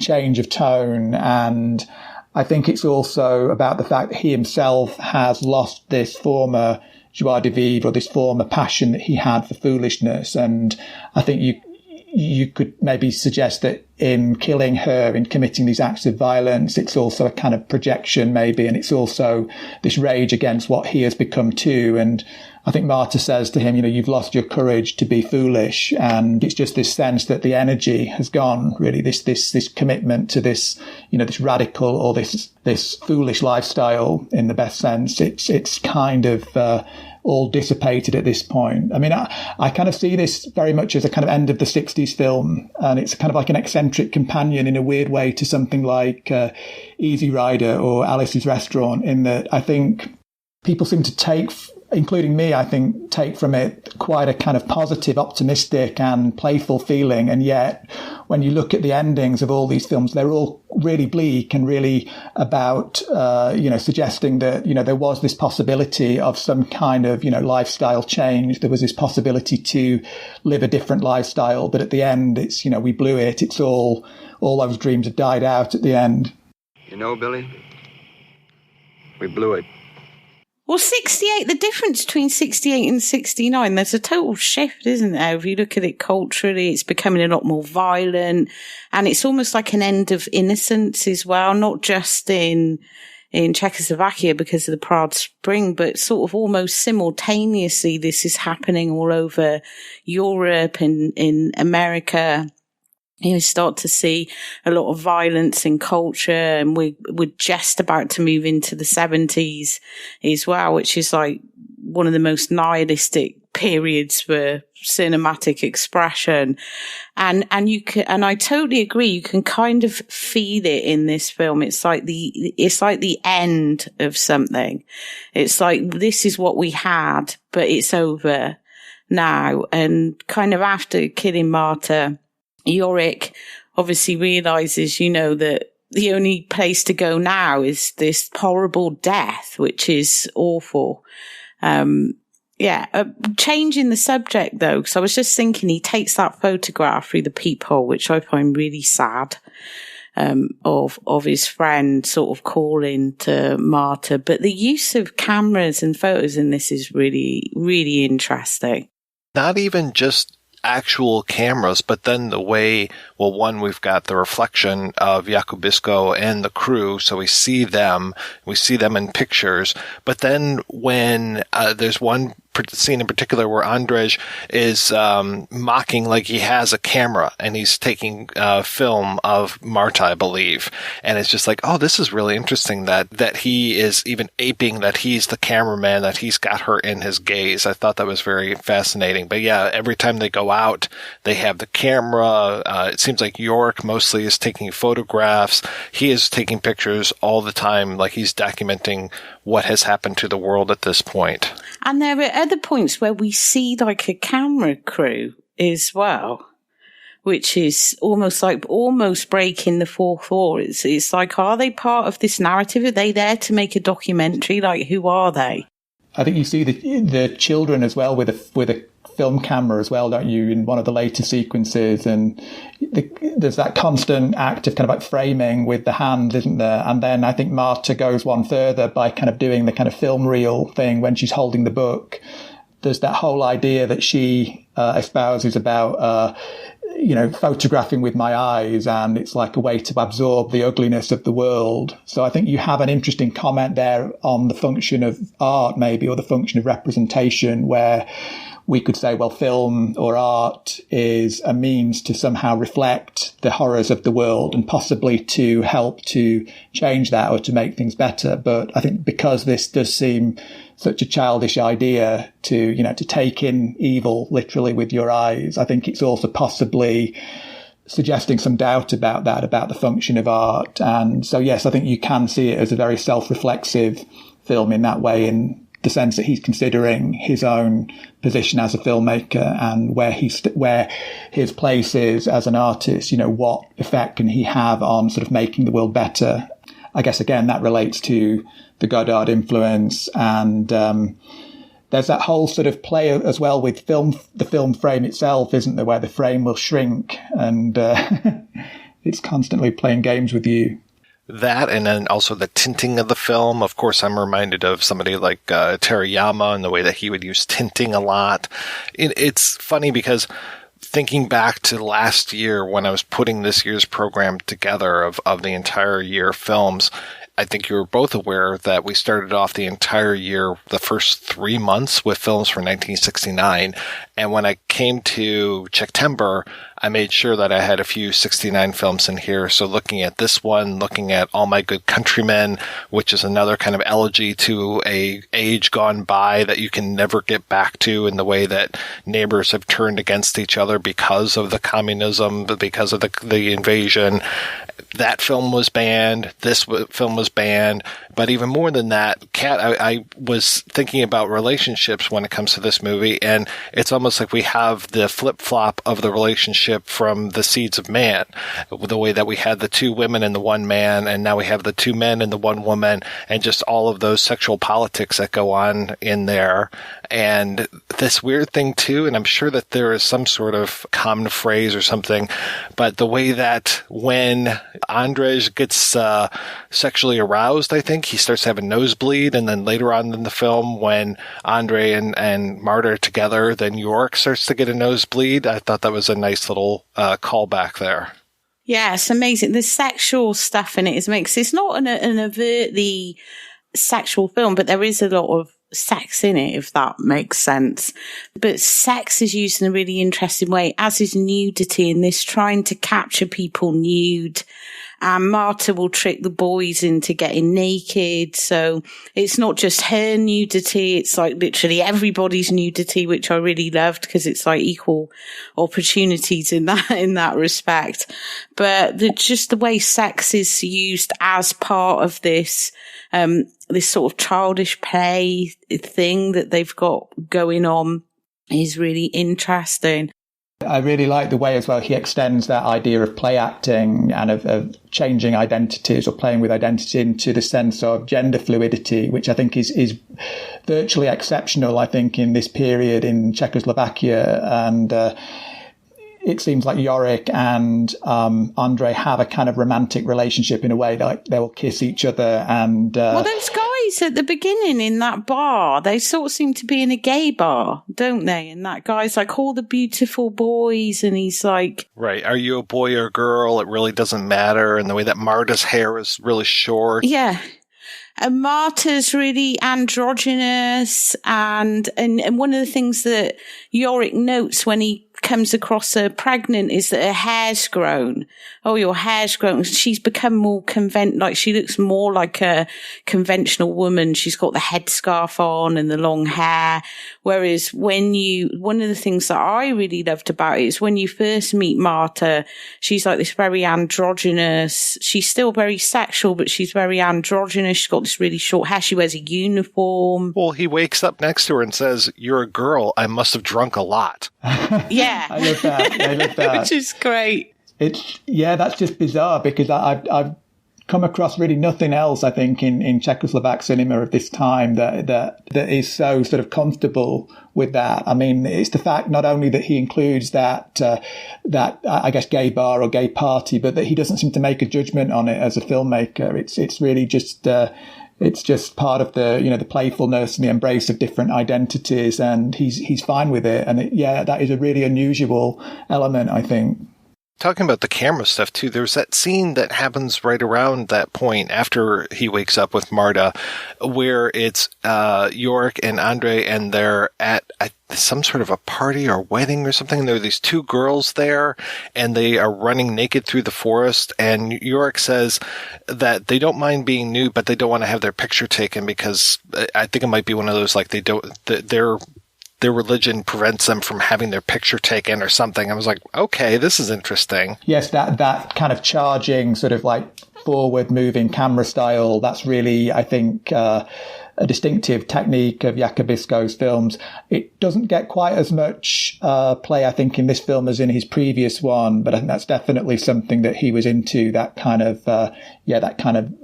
change of tone. And I think it's also about the fact that he himself has lost this former joie de vivre, or this former passion that he had for foolishness. And I think you could maybe suggest that in killing her, in committing these acts of violence, it's also a kind of projection maybe, and it's also this rage against what he has become too. And I think Marta says to him, you've lost your courage to be foolish. And it's just this sense that the energy has gone, really, this commitment to this, this radical or this foolish lifestyle in the best sense. It's kind of, all dissipated at this point. I mean, I kind of see this very much as a kind of end of the 60s film, and it's kind of like an eccentric companion in a weird way to something like Easy Rider or Alice's Restaurant, in that I think people seem to take, including me, I think, take from it quite a kind of positive, optimistic and playful feeling. And yet, when you look at the endings of all these films, they're all really bleak and really about, suggesting that, there was this possibility of some kind of, lifestyle change. There was this possibility to live a different lifestyle. But at the end, it's, we blew it. It's all those dreams have died out at the end. Billy, we blew it. Well, 68, the difference between 68 and 69, there's a total shift, isn't there? If you look at it culturally, it's becoming a lot more violent, and it's almost like an end of innocence as well, not just in Czechoslovakia because of the Prague Spring, but sort of almost simultaneously this is happening all over Europe and in America. You start to see a lot of violence in culture, and we're just about to move into the 70s as well, which is like one of the most nihilistic periods for cinematic expression. And I totally agree. You can kind of feel it in this film. It's like the end of something. It's like, this is what we had, but it's over now. And kind of after killing Marta, Yorick obviously realizes, that the only place to go now is this horrible death, which is awful. Changing the subject though, because I was just thinking he takes that photograph through the peephole, which I find really sad, of his friend sort of calling to Marta. But the use of cameras and photos in this is really, really interesting. Not even just actual cameras, but then the way, one, we've got the reflection of Jakubisco and the crew, so we see them in pictures. But then when there's one scene in particular where Andrzej is mocking, like he has a camera and he's taking film of Marta, I believe, and it's just like, oh, this is really interesting that he is even aping that he's the cameraman, that he's got her in his gaze. I thought that was very fascinating. But yeah, every time they go out, they have the camera. It seems like York mostly is taking photographs. He is taking pictures all the time, like he's documenting what has happened to the world at this point. And there are other points where we see like a camera crew as well, which is almost breaking the fourth wall. It's like, are they part of this narrative? Are they there to make a documentary? Like, who are they? I think you see the children as well with a film camera as well, don't you, in one of the later sequences, and there's that constant act of kind of like framing with the hand, isn't there? And then I think Marta goes one further by kind of doing the kind of film reel thing when she's holding the book. There's that whole idea that she espouses about photographing with my eyes, and it's like a way to absorb the ugliness of the world. So I think you have an interesting comment there on the function of art, maybe, or the function of representation, where we could say, well, film or art is a means to somehow reflect the horrors of the world and possibly to help to change that or to make things better. But I think because this does seem such a childish idea to take in evil literally with your eyes, I think it's also possibly suggesting some doubt about that, about the function of art. And so, yes, I think you can see it as a very self-reflexive film in that way, in the sense that he's considering his own position as a filmmaker and where his place is as an artist. What effect can he have on sort of making the world better? I guess, again, that relates to the Godard influence. And there's that whole sort of play as well with the film frame itself, isn't there, where the frame will shrink and it's constantly playing games with you. That, and then also the tinting of the film. Of course, I'm reminded of somebody like Terayama and the way that he would use tinting a lot. It's funny because thinking back to last year when I was putting this year's program together of the entire year films, I think you're both aware that we started off the entire year, the first 3 months, with films from 1969. And when I came to September, I made sure that I had a few 69 films in here. So looking at this one, looking at All My Good Countrymen, which is another kind of elegy to a age gone by that you can never get back to, in the way that neighbors have turned against each other because of the communism, because of the invasion. That film was banned. This film was banned. But even more than that, Kat, I was thinking about relationships when it comes to this movie, and it's almost like we have the flip-flop of the relationship from The Seeds of Man, the way that we had the two women and the one man, and now we have the two men and the one woman, and just all of those sexual politics that go on in there. And this weird thing too, and I'm sure that there is some sort of common phrase or something, but the way that when Andrzej gets sexually aroused, I think, he starts to have a nosebleed, and then later on in the film, when Andre and Marta are together, then York starts to get a nosebleed. I thought that was a nice little callback there. Yeah, it's amazing. The sexual stuff in it it's not an overtly sexual film, but there is a lot of sex in it, if that makes sense. But sex is used in a really interesting way, as is nudity in this, trying to capture people nude. And Marta will trick the boys into getting naked. So it's not just her nudity. It's like literally everybody's nudity, which I really loved, because it's like equal opportunities in that respect. But just the way sex is used as part of this, this sort of childish play thing that they've got going on is really interesting. I really like the way as well he extends that idea of play acting and of changing identities or playing with identity into the sense of gender fluidity, which I think is virtually exceptional, I think, in this period in Czechoslovakia. And it seems like Yorick and Andre have a kind of romantic relationship in a way, like they will kiss each other. And well, those guys at the beginning in that bar, they sort of seem to be in a gay bar, don't they? And that guy's like, all the beautiful boys, and he's like, right, are you a boy or a girl? It really doesn't matter. And the way that Marta's hair is really short. Yeah. And Marta's really androgynous, and one of the things that Yorick notes when he comes across her pregnant is that her hair's grown. Oh, your hair's grown. She's become more she looks more like a conventional woman. She's got the headscarf on and the long hair. Whereas one of the things that I really loved about it is when you first meet Marta, she's like this very androgynous. She's still very sexual, but she's very androgynous. She's got this really short hair. She wears a uniform. Well, he wakes up next to her and says, "You're a girl. I must have drunk a lot." Yeah. I love that. Which is great. That's just bizarre, because I've come across really nothing else, I think, in Czechoslovak cinema of this time that is so sort of comfortable with that. I mean, it's the fact not only that he includes that I guess gay bar or gay party, but that he doesn't seem to make a judgment on it as a filmmaker. It's really just it's just part of the playfulness and the embrace of different identities, and he's fine with it. And that is a really unusual element, I think. Talking about the camera stuff too, there's that scene that happens right around that point after he wakes up with Marta, where it's Yorick and Andre, and they're at some sort of a party or wedding or something. There are these two girls there, and they are running naked through the forest. And Yorick says that they don't mind being nude, but they don't want to have their picture taken, because I think it might be one of those, like, their religion prevents them from having their picture taken or something. I was like, okay, this is interesting. Yes, that kind of charging, sort of like forward moving camera style, that's really, I think, a distinctive technique of Jakubisco's films. It doesn't get quite as much play, I think, in this film as in his previous one, but I think that's definitely something that he was into, that kind of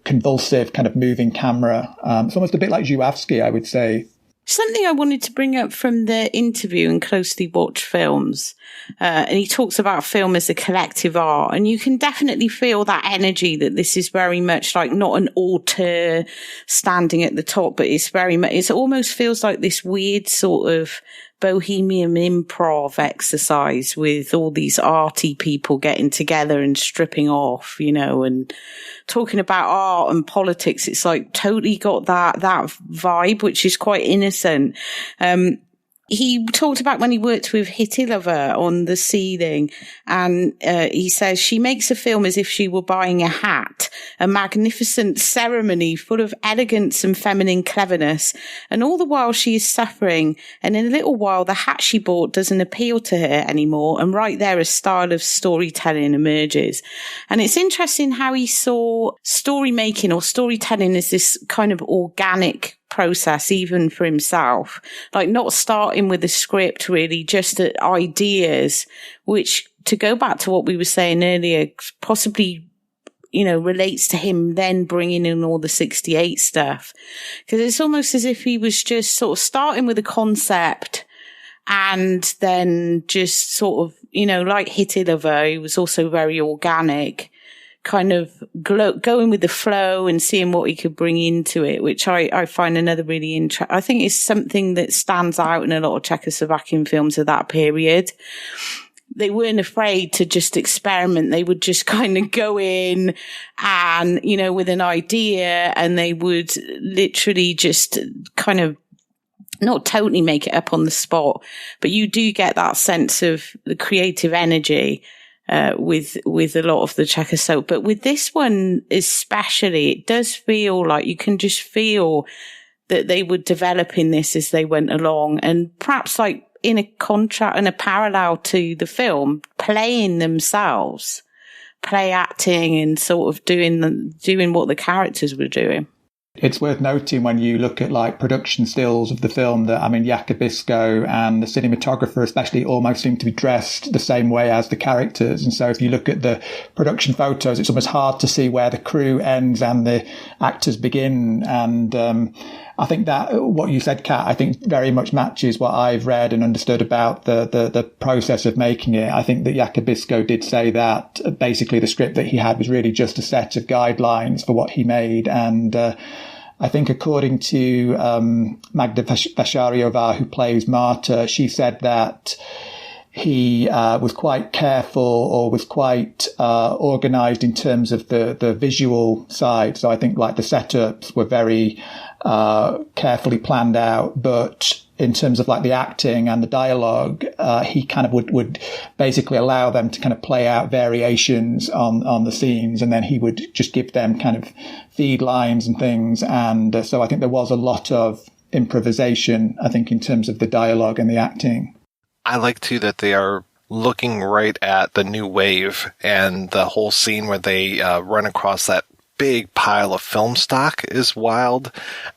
convulsive kind of moving camera. It's almost a bit like Zhuavsky, I would say. Something I wanted to bring up from the interview in Closely Watched Films, and he talks about film as a collective art, and you can definitely feel that energy, that this is very much like not an auteur standing at the top, but it's very much, it almost feels like this weird sort of bohemian improv exercise with all these arty people getting together and stripping off, and talking about art and politics. It's like totally got that vibe, which is quite innocent. He talked about when he worked with Hittilova on The Ceiling, and he says she makes a film as if she were buying a hat, a magnificent ceremony full of elegance and feminine cleverness, and all the while she is suffering, and in a little while the hat she bought doesn't appeal to her anymore, and right there a style of storytelling emerges. And it's interesting how he saw story making or storytelling as this kind of organic process, even for himself, like not starting with a script really, just ideas, which, to go back to what we were saying earlier, possibly relates to him then bringing in all the 68 stuff, because it's almost as if he was just sort of starting with a concept and then just sort of like Hittilova, he was also very organic, kind of going with the flow and seeing what he could bring into it, which I find another really interesting. I think it's something that stands out in a lot of Czechoslovakian films of that period. They weren't afraid to just experiment. They would just kind of go in and, with an idea, and they would literally just kind of not totally make it up on the spot, but you do get that sense of the creative energy with a lot of the Czech soap. But with this one especially, it does feel like you can just feel that they were developing this as they went along, and perhaps like in a contrast and a parallel to the film, playing themselves, play acting and sort of doing what the characters were doing. It's worth noting when you look at like production stills of the film that, Jakubisco and the cinematographer especially almost seem to be dressed the same way as the characters. And so if you look at the production photos, it's almost hard to see where the crew ends and the actors begin. And I think that what you said, Kat, I think very much matches what I've read and understood about the process of making it. I think that Jakubisco did say that basically the script that he had was really just a set of guidelines for what he made. And I think according to Magda Vasariová, who plays Marta, she said that he was quite careful, or was quite organised in terms of the visual side. So I think like the setups were very carefully planned out, but in terms of like the acting and the dialogue, he kind of would basically allow them to kind of play out variations on the scenes, and then he would just give them kind of feed lines and things. And so I think there was a lot of improvisation, I think, in terms of the dialogue and the acting. I like too that they are looking right at the new wave, and the whole scene where they run across that big pile of film stock is wild,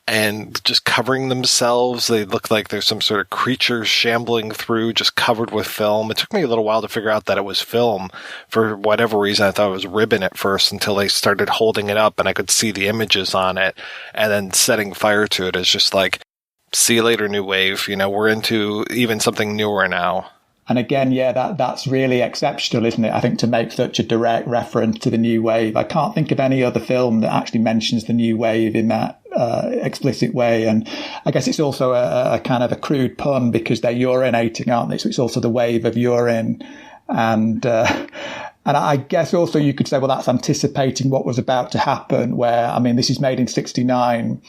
and just covering themselves. They look like there's some sort of creature shambling through, just covered with film. It took me a little while to figure out that it was film. For whatever reason, I thought it was ribbon at first, until they started holding it up and I could see the images on it, and then setting fire to it is just like, see you later, new wave. We're into even something newer now. And again, that's really exceptional, isn't it? I think to make such a direct reference to the new wave. I can't think of any other film that actually mentions the new wave in that explicit way. And I guess it's also a kind of a crude pun, because they're urinating, aren't they? So it's also the wave of urine. And I guess also you could say, well, that's anticipating what was about to happen, where, this is made in 1969.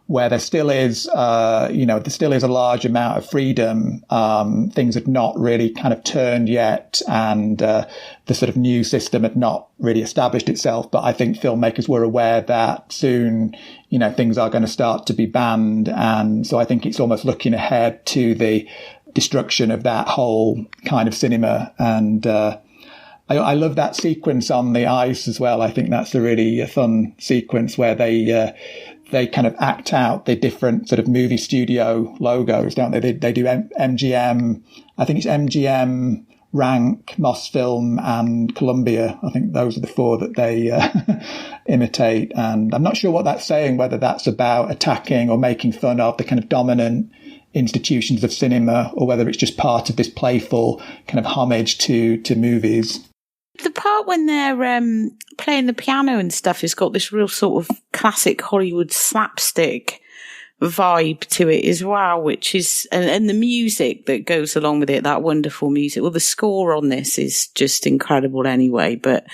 Where there still is, there still is a large amount of freedom. Things had not really kind of turned yet, and the sort of new system had not really established itself. But I think filmmakers were aware that soon, things are going to start to be banned. And so I think it's almost looking ahead to the destruction of that whole kind of cinema. And I love that sequence on the ice as well. I think that's a really fun sequence where they kind of act out the different sort of movie studio logos, don't they? They do MGM. I think it's MGM, Rank, Mosfilm, and Columbia. I think those are the four that they imitate. And I'm not sure what that's saying, whether that's about attacking or making fun of the kind of dominant institutions of cinema, or whether it's just part of this playful kind of homage to movies. The part when they're playing the piano and stuff has got this real sort of classic Hollywood slapstick vibe to it as well, which is, and the music that goes along with it, that wonderful music. Well, the score on this is just incredible anyway, but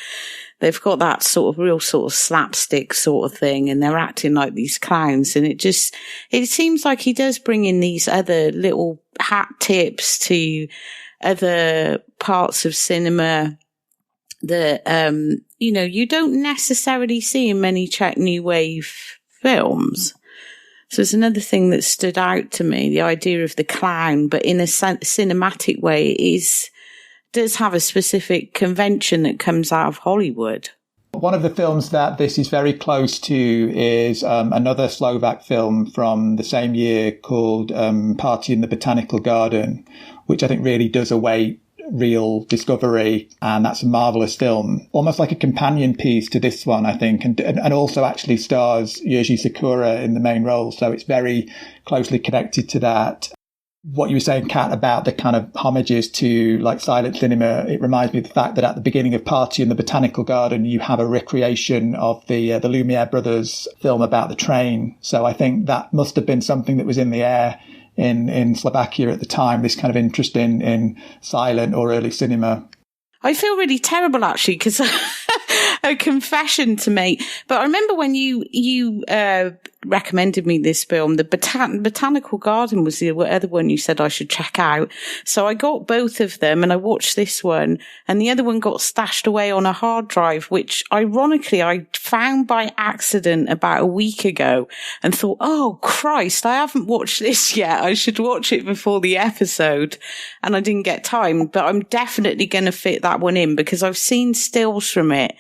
they've got that sort of real sort of slapstick sort of thing, and they're acting like these clowns. And it seems like he does bring in these other little hat tips to other parts of cinema that, you don't necessarily see in many Czech New Wave films. So it's another thing that stood out to me, the idea of the clown, but in a cinematic way, does have a specific convention that comes out of Hollywood. One of the films that this is very close to is another Slovak film from the same year called Party in the Botanical Garden, which I think really does await real discovery, and that's a marvellous film, almost like a companion piece to this one, I think, and also actually stars Jerzy Sakura in the main role, so it's very closely connected to that. What you were saying, Kat, about the kind of homages to like silent cinema, it reminds me of the fact that at the beginning of Party in the Botanical Garden, you have a recreation of the Lumiere brothers film about the train. So I think that must have been something that was in the air in Slovakia at the time, this kind of interest in silent or early cinema. I feel really terrible, actually, because a confession to make. But I remember when you recommended me this film, the Botanical Garden was the other one you said I should check out. So I got both of them and I watched this one, and the other one got stashed away on a hard drive, which ironically I found by accident about a week ago and thought, oh Christ, I haven't watched this yet. I should watch it before the episode. And I didn't get time, but I'm definitely going to fit that one in because I've seen stills from it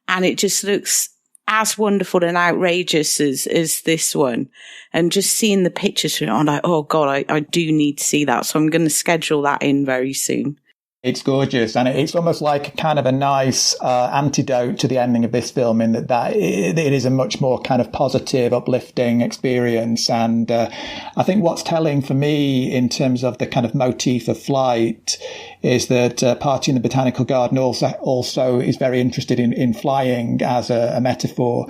and it just looks as wonderful and outrageous as this one. And just seeing the pictures from it, I'm like, oh God, I do need to see that. So I'm going to schedule that in very soon. It's gorgeous, and it's almost like kind of a nice antidote to the ending of this film in that it is a much more kind of positive, uplifting experience. And I think what's telling for me in terms of the kind of motif of flight is that Party in the Botanical Garden also is very interested in flying as a metaphor.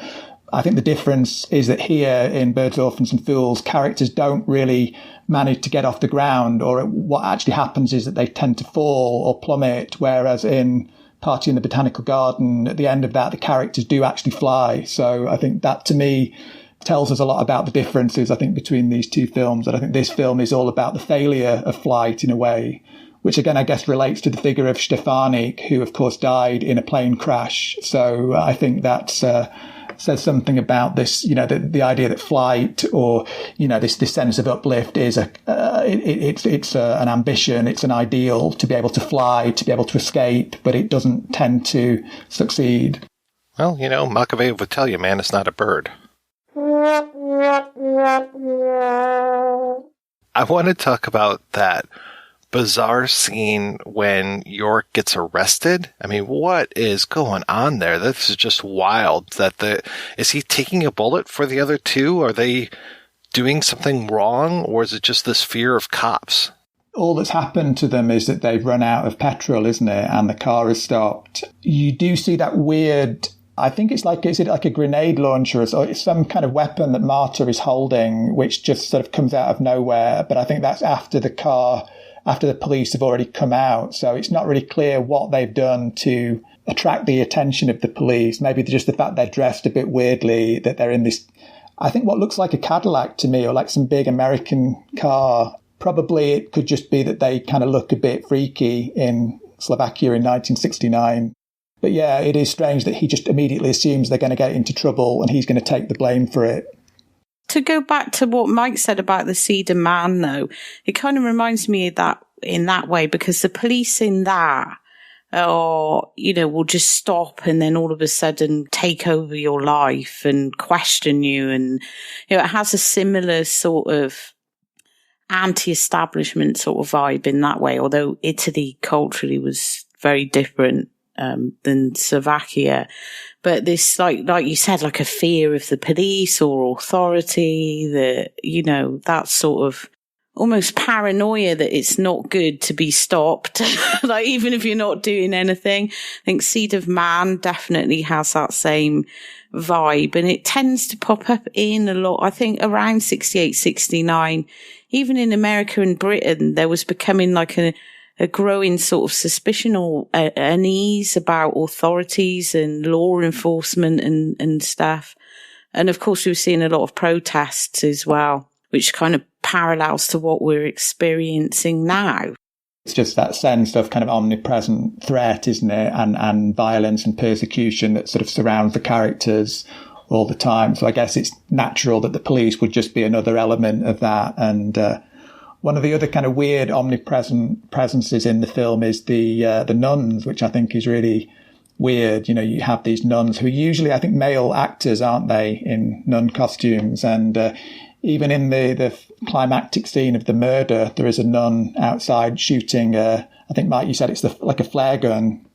I think the difference is that here in Birds, Orphans and Fools, characters don't really manage to get off the ground, or what actually happens is that they tend to fall or plummet, whereas in Party in the Botanical Garden, at the end of that, the characters do actually fly. So I think that, to me, tells us a lot about the differences, I think, between these two films. And I think this film is all about the failure of flight in a way, which again, I guess, relates to the figure of Stefanik, who, of course, died in a plane crash. So I think that's says something about this, the idea that flight, or this sense of uplift is it's an ambition, it's an ideal to be able to fly, to be able to escape, but it doesn't tend to succeed. Well, Machiavelli would tell you, man, it's not a bird. I want to talk about that bizarre scene when York gets arrested. I mean, what is going on there? This is just wild. Is he taking a bullet for the other two? Are they doing something wrong, or is it just this fear of cops? All that's happened to them is that they've run out of petrol, isn't it? And the car is stopped. You do see that weird, I think is it like a grenade launcher, or it's some kind of weapon that Marta is holding, which just sort of comes out of nowhere. But I think that's after the police have already come out. So it's not really clear what they've done to attract the attention of the police. Maybe just the fact they're dressed a bit weirdly, that they're in this, I think what looks like a Cadillac to me, or like some big American car. Probably it could just be that they kind of look a bit freaky in Slovakia in 1969. But yeah, it is strange that he just immediately assumes they're going to get into trouble and he's going to take the blame for it. To go back to what Mike said about the Cedar Man, though, it kind of reminds me of that in that way, because the police in that will just stop and then all of a sudden take over your life and question you. And, it has a similar sort of anti-establishment sort of vibe in that way, although Italy culturally was very different than Slovakia. But this, like you said, like a fear of the police or authority, that, that sort of almost paranoia that it's not good to be stopped. Like, even if you're not doing anything. I think Seed of Man definitely has that same vibe, and it tends to pop up in a lot. I think around 68, 69, even in America and Britain, there was becoming like a growing sort of suspicion or unease about authorities and law enforcement and stuff. And of course, we were seeing a lot of protests as well, which kind of parallels to what we're experiencing now. It's just that sense of kind of omnipresent threat, isn't it? And violence and persecution that sort of surrounds the characters all the time. So I guess it's natural that the police would just be another element of that. And one of the other kind of weird omnipresent presences in the film is the nuns, which I think is really weird. You know, you have these nuns who are usually, I think, male actors, aren't they, in nun costumes? And even in the climactic scene of the murder, there is a nun outside shooting, I think, Mike, you said it's like a flare gun.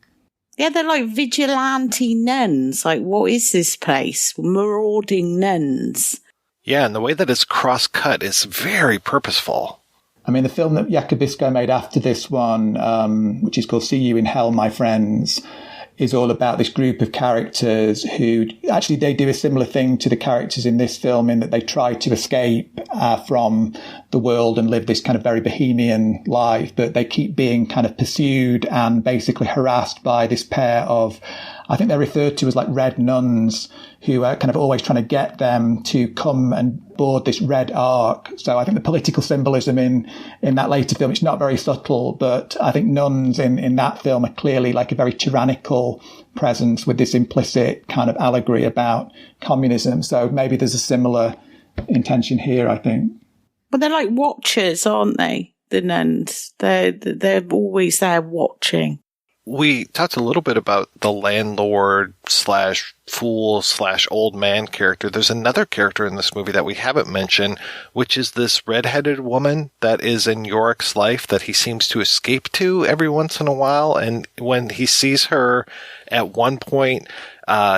Yeah, they're like vigilante nuns. Like, what is this place? Marauding nuns. Yeah, and the way that it's cross-cut is very purposeful. I mean, the film that Jakubisco made after this one, which is called See You in Hell, My Friends, is all about this group of characters who actually, they do a similar thing to the characters in this film in that they try to escape from the world and live this kind of very bohemian life, but they keep being kind of pursued and basically harassed by this pair of, I think they're referred to as like red nuns, who are kind of always trying to get them to come and board this red ark. So I think the political symbolism in that later film, it's not very subtle, but I think nuns in that film are clearly like a very tyrannical presence with this implicit kind of allegory about communism. So maybe there's a similar intention here, I think. But they're like watchers, aren't they? The nuns. They're always there watching. We talked a little bit about the landlord / fool / old man character. There's another character in this movie that we haven't mentioned, which is this redheaded woman that is in Yorick's life that he seems to escape to every once in a while. And when he sees her at one point,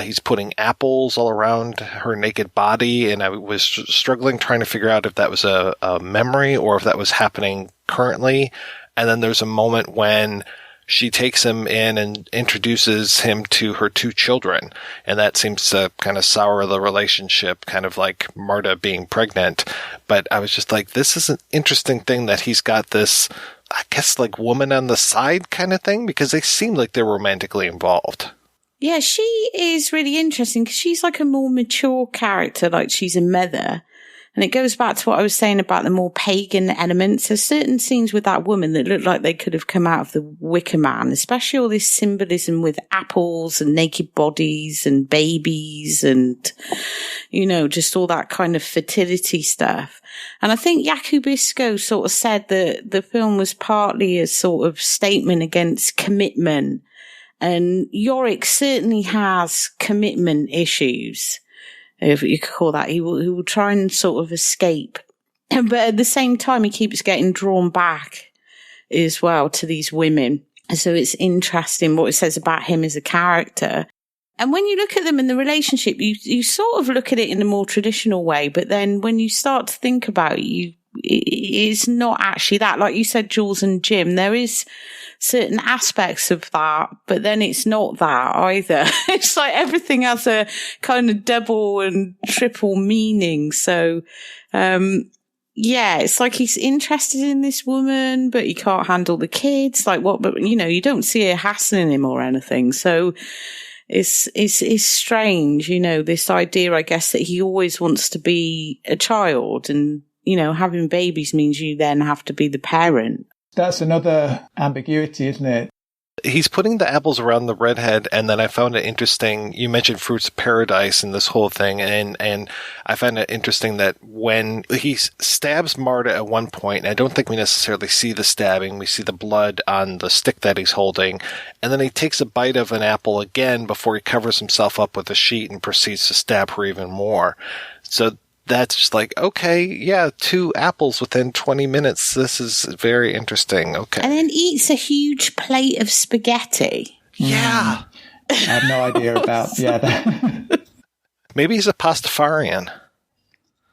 he's putting apples all around her naked body. And I was struggling trying to figure out if that was a memory or if that was happening currently. And then there's a moment when she takes him in and introduces him to her 2 children. And that seems to kind of sour the relationship, kind of like Marta being pregnant. But I was just like, this is an interesting thing that he's got this, I guess, like woman on the side kind of thing, because they seem like they're romantically involved. Yeah, she is really interesting because she's like a more mature character, like she's a mother. And it goes back to what I was saying about the more pagan elements. There's certain scenes with that woman that look like they could have come out of the Wicker Man, especially all this symbolism with apples and naked bodies and babies and, you know, just all that kind of fertility stuff. And I think Jakubisco sort of said that the film was partly a sort of statement against commitment. And Yorick certainly has commitment issues, if you could call that. He will try and sort of escape. But at the same time, he keeps getting drawn back as well to these women. And so it's interesting what it says about him as a character. And when you look at them in the relationship, you sort of look at it in a more traditional way. But then when you start to think about it, it's not actually that. Like you said, Jules and Jim, there is certain aspects of that, but then it's not that either. It's like everything has a kind of double and triple meaning. So, yeah, it's like he's interested in this woman, but he can't handle the kids. Like what, but you know, you don't see her hassling him or anything. So it's strange, you know, this idea, I guess, that he always wants to be a child, and, you know, having babies means you then have to be the parent. That's another ambiguity, isn't it? He's putting the apples around the redhead, and then I found it interesting. You mentioned Fruits of Paradise and this whole thing, and I find it interesting that when he stabs Marta at one point, and I don't think we necessarily see the stabbing, we see the blood on the stick that he's holding, and then he takes a bite of an apple again before he covers himself up with a sheet and proceeds to stab her even more. So that's just like, okay, yeah, 2 apples within 20 minutes. This is very interesting. Okay. And then eats a huge plate of spaghetti. Yeah. I have no idea about, that. Maybe he's a pastafarian.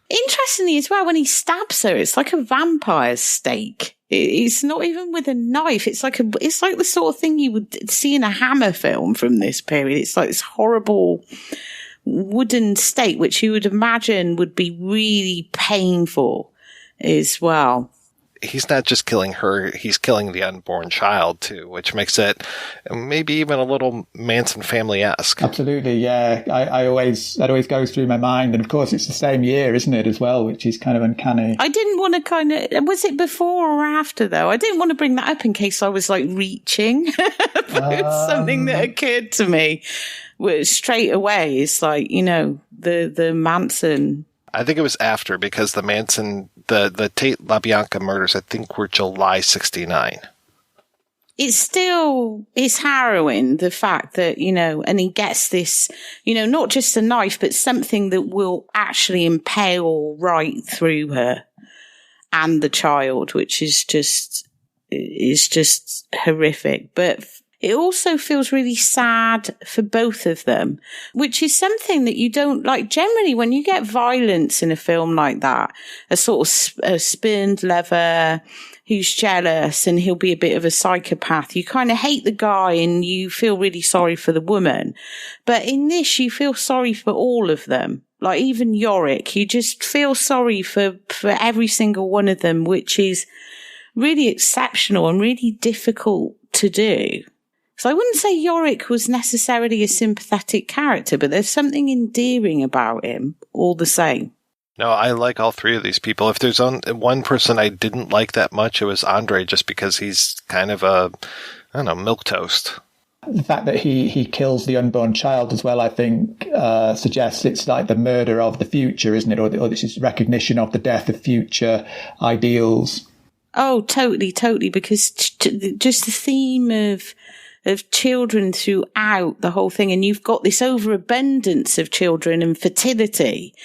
Interestingly as well, when he stabs her, it's like a vampire's stake. It's not even with a knife. It's like the sort of thing you would see in a Hammer film from this period. It's like this horrible wooden stake, which you would imagine would be really painful as well. He's not just killing her, he's killing the unborn child too, which makes it maybe even a little Manson family-esque. Absolutely, yeah. That always goes through my mind. And of course, it's the same year, isn't it, as well, which is kind of uncanny. I didn't want to was it before or after, though? I didn't want to bring that up in case I was like reaching. It's something that occurred to me straight away. It's like, the Manson. I think it was after, because the Manson, the Tate LaBianca murders, I think, were July 1969. It's harrowing, the fact that, and he gets this, not just a knife, but something that will actually impale right through her and the child, which is just horrific. But it also feels really sad for both of them, which is something that you don't like. Generally, when you get violence in a film like that, a sort of a spurned lover who's jealous and he'll be a bit of a psychopath, you kind of hate the guy and you feel really sorry for the woman. But in this, you feel sorry for all of them. Like even Yorick, you just feel sorry for every single one of them, which is really exceptional and really difficult to do. So I wouldn't say Yorick was necessarily a sympathetic character, but there's something endearing about him all the same. No, I like all three of these people. If there's one person I didn't like that much, it was Andre, just because he's kind of milquetoast. The fact that he kills the unborn child as well, I think, suggests it's like the murder of the future, isn't it? Or this is recognition of the death of future ideals. Oh, totally, because just the theme of children throughout the whole thing. And you've got this overabundance of children and fertility,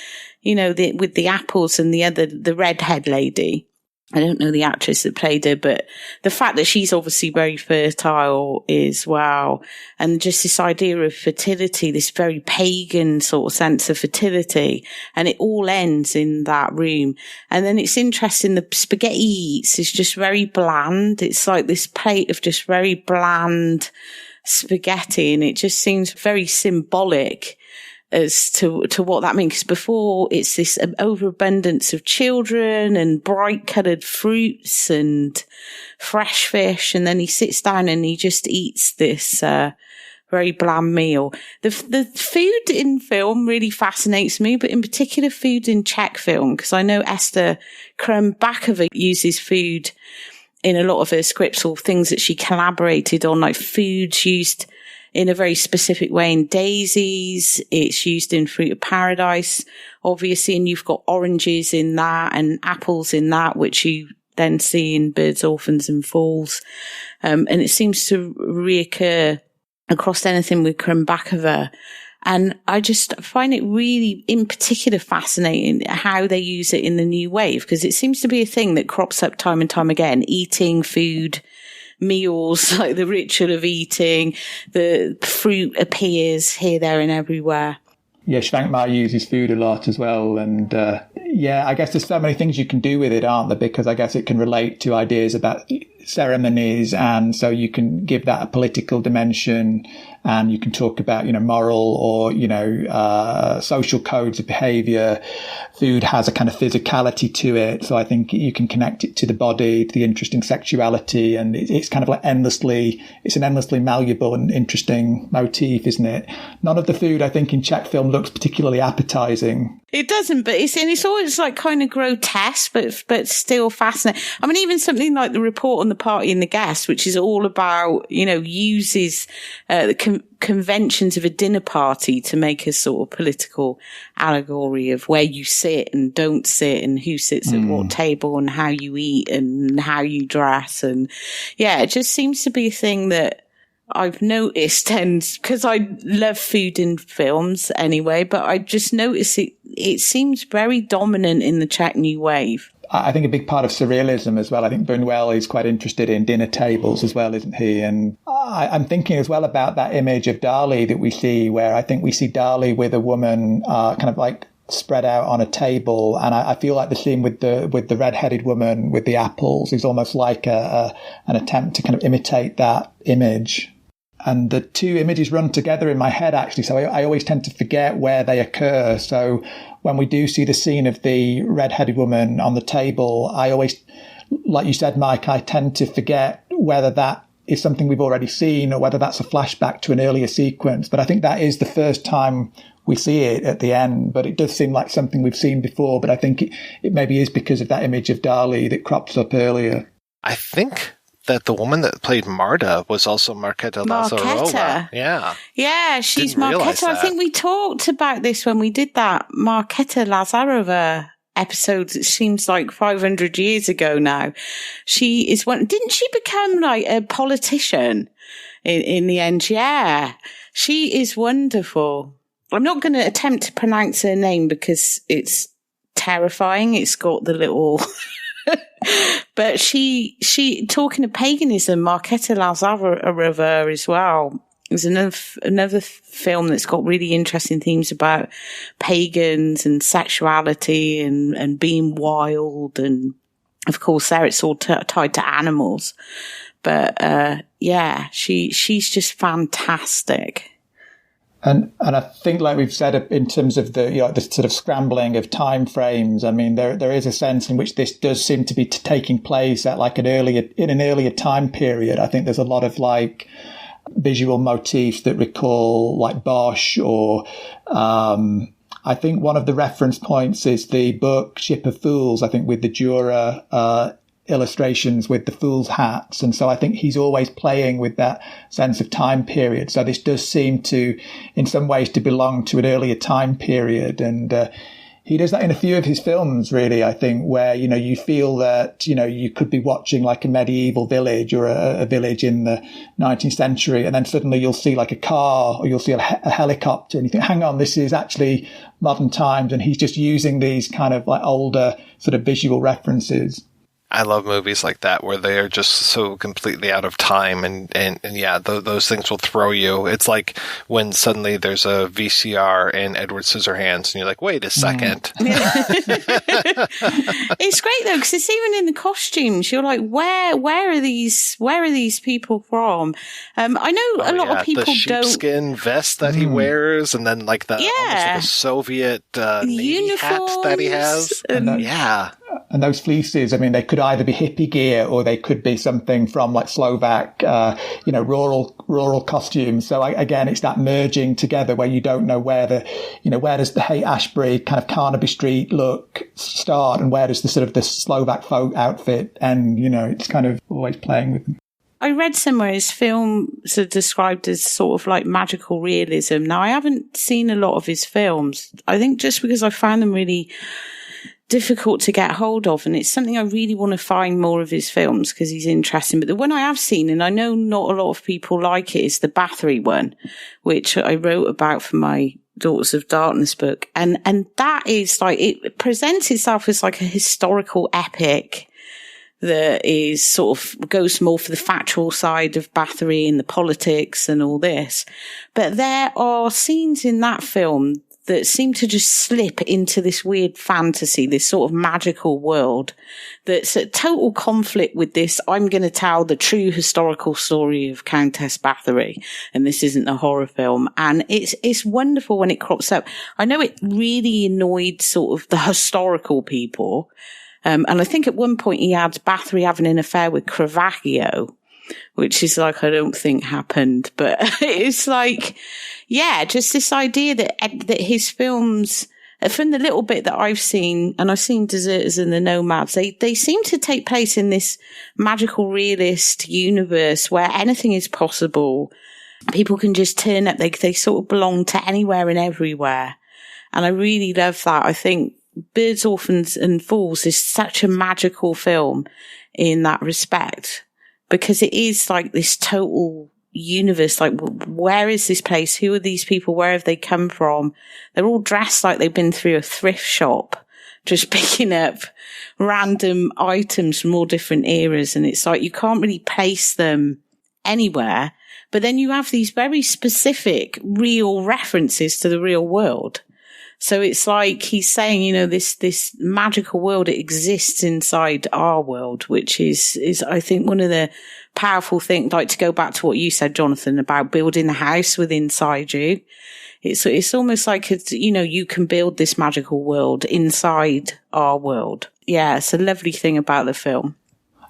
with the apples and the redhead lady. I don't know the actress that played her, but the fact that she's obviously very fertile is wow. And just this idea of fertility, this very pagan sort of sense of fertility. And it all ends in that room. And then it's interesting, the spaghetti he eats is just very bland. It's like this plate of just very bland spaghetti. And it just seems very symbolic as to what that means. Because before, it's this overabundance of children and bright coloured fruits and fresh fish, and then he sits down and he just eats this very bland meal. The food in film really fascinates me, but in particular food in Czech film, because I know Esther Krembakova uses food in a lot of her scripts, or things that she collaborated on, like foods used in a very specific way in Daisies. It's used in Fruit of Paradise, obviously, and you've got oranges in that and apples in that, which you then see in Birds, Orphans and Fools. And it seems to reoccur across anything with Krembakova. And I just find it really, in particular, fascinating how they use it in the new wave, because it seems to be a thing that crops up time and time again, eating food, meals, like the ritual of eating, the fruit appears here, there and everywhere. Yeah, Shvankmar uses food a lot as well. And I guess there's so many things you can do with it, aren't there? Because I guess it can relate to ideas about ceremonies, and so you can give that a political dimension, and you can talk about, moral or, social codes of behavior. Food has a kind of physicality to it. So I think you can connect it to the body, to the interesting sexuality. And it's kind of like it's an endlessly malleable and interesting motif, isn't it? None of the food, I think, in Czech film looks particularly appetizing. It doesn't, but it's always like kind of grotesque, but still fascinating. I mean, even something like The Report on the Party and the Guest, which is all about, uses the conventions of a dinner party to make a sort of political allegory of where you sit and don't sit, and who sits at what table, and how you eat and how you dress. And yeah, it just seems to be a thing that I've noticed, and because I love food in films anyway, but I just noticed it seems very dominant in the Czech New Wave. I think a big part of surrealism as well. I think Buñuel is quite interested in dinner tables as well, isn't he? And I'm thinking as well about that image of Dali that we see, where I think we see Dali with a woman kind of like spread out on a table. And I feel like the scene with the red-headed woman with the apples is almost like an attempt to kind of imitate that image. And the two images run together in my head, actually. So I always tend to forget where they occur. So when we do see the scene of the red-headed woman on the table, I always, like you said, Mike, I tend to forget whether that is something we've already seen or whether that's a flashback to an earlier sequence. But I think that is the first time we see it at the end. But it does seem like something we've seen before. But I think it maybe is because of that image of Dali that crops up earlier. I think that the woman that played Marta was also Marketa Lazarova. Yeah, she's Didn't realize Marketa. I that. think we talked about this when we did that Marketa Lazarova episode. It seems like 500 years ago now. She is one. Didn't she become like a politician in the end? Yeah, she is wonderful. I'm not going to attempt to pronounce her name because it's terrifying. It's got the little... But she talking of paganism, Marketa Lazarova as well. There's another film that's got really interesting themes about pagans and sexuality and being wild. And of course there it's all tied to animals. But, yeah, she's just fantastic. And I think, like we've said, in terms of the sort of scrambling of time frames, I mean, there is a sense in which this does seem to be taking place at like an earlier time period. I think there's a lot of like visual motifs that recall like Bosch, or I think one of the reference points is the book Ship of Fools, I think, with the Juro illustrations with the fool's hats. And so I think he's always playing with that sense of time period. So this does seem to, in some ways, to belong to an earlier time period. And he does that in a few of his films, really, I think, where, you know, you feel that, you know, you could be watching like a medieval village or a village in the 19th century. And then suddenly you'll see like a car or you'll see a helicopter and you think, hang on, this is actually modern times. And he's just using these kind of like older sort of visual references. I love movies like that where they are just so completely out of time, and yeah, those things will throw you. It's like when suddenly there's a VCR in Edward Scissorhands, and you're like, "Wait a second." It's great though, because it's even in the costumes. You're like, "Where are these people from?" I know a lot of people the sheepskin vest that he wears, and then like almost like a Soviet Navy hat that he has, And those fleeces, I mean, they could either be hippie gear or they could be something from like Slovak, rural costumes. So again, it's that merging together where you don't know where does the Haight-Ashbury kind of Carnaby Street look start and where does the sort of the Slovak folk outfit end. You know, it's kind of always playing with them. I read somewhere his films are described as sort of like magical realism. Now, I haven't seen a lot of his films. I think just because I found them really difficult to get hold of, and it's something I really want to find more of his films because he's interesting. But the one I have seen, and I know not a lot of people like it, is the Bathory one, which I wrote about for my Daughters of Darkness book. And that is like, it presents itself as like a historical epic that is sort of goes more for the factual side of Bathory and the politics and all this. But there are scenes in that film that seem to just slip into this weird fantasy, this sort of magical world that's at total conflict with this. I'm going to tell the true historical story of Countess Bathory, and this isn't a horror film. And it's wonderful when it crops up. I know it really annoyed sort of the historical people. And I think at one point he had Bathory having an affair with Caravaggio, which is like, I don't think happened, but it's like, yeah, just this idea that his films, from the little bit that I've seen, and I've seen Deserters and the Nomads, they seem to take place in this magical realist universe where anything is possible. People can just turn up. They sort of belong to anywhere and everywhere. And I really love that. I think Birds, Orphans and Fools is such a magical film in that respect, because it is like this total universe. Like, where is this place? Who are these people? Where have they come from? They're all dressed like they've been through a thrift shop, just picking up random items from all different eras. And it's like, you can't really place them anywhere. But then you have these very specific real references to the real world. So it's like he's saying, you know, this magical world, it exists inside our world, which is I think one of the powerful things, like to go back to what you said, Jonathan, about building the house within inside you. It's almost like it's, you know, you can build this magical world inside our world. Yeah, it's a lovely thing about the film.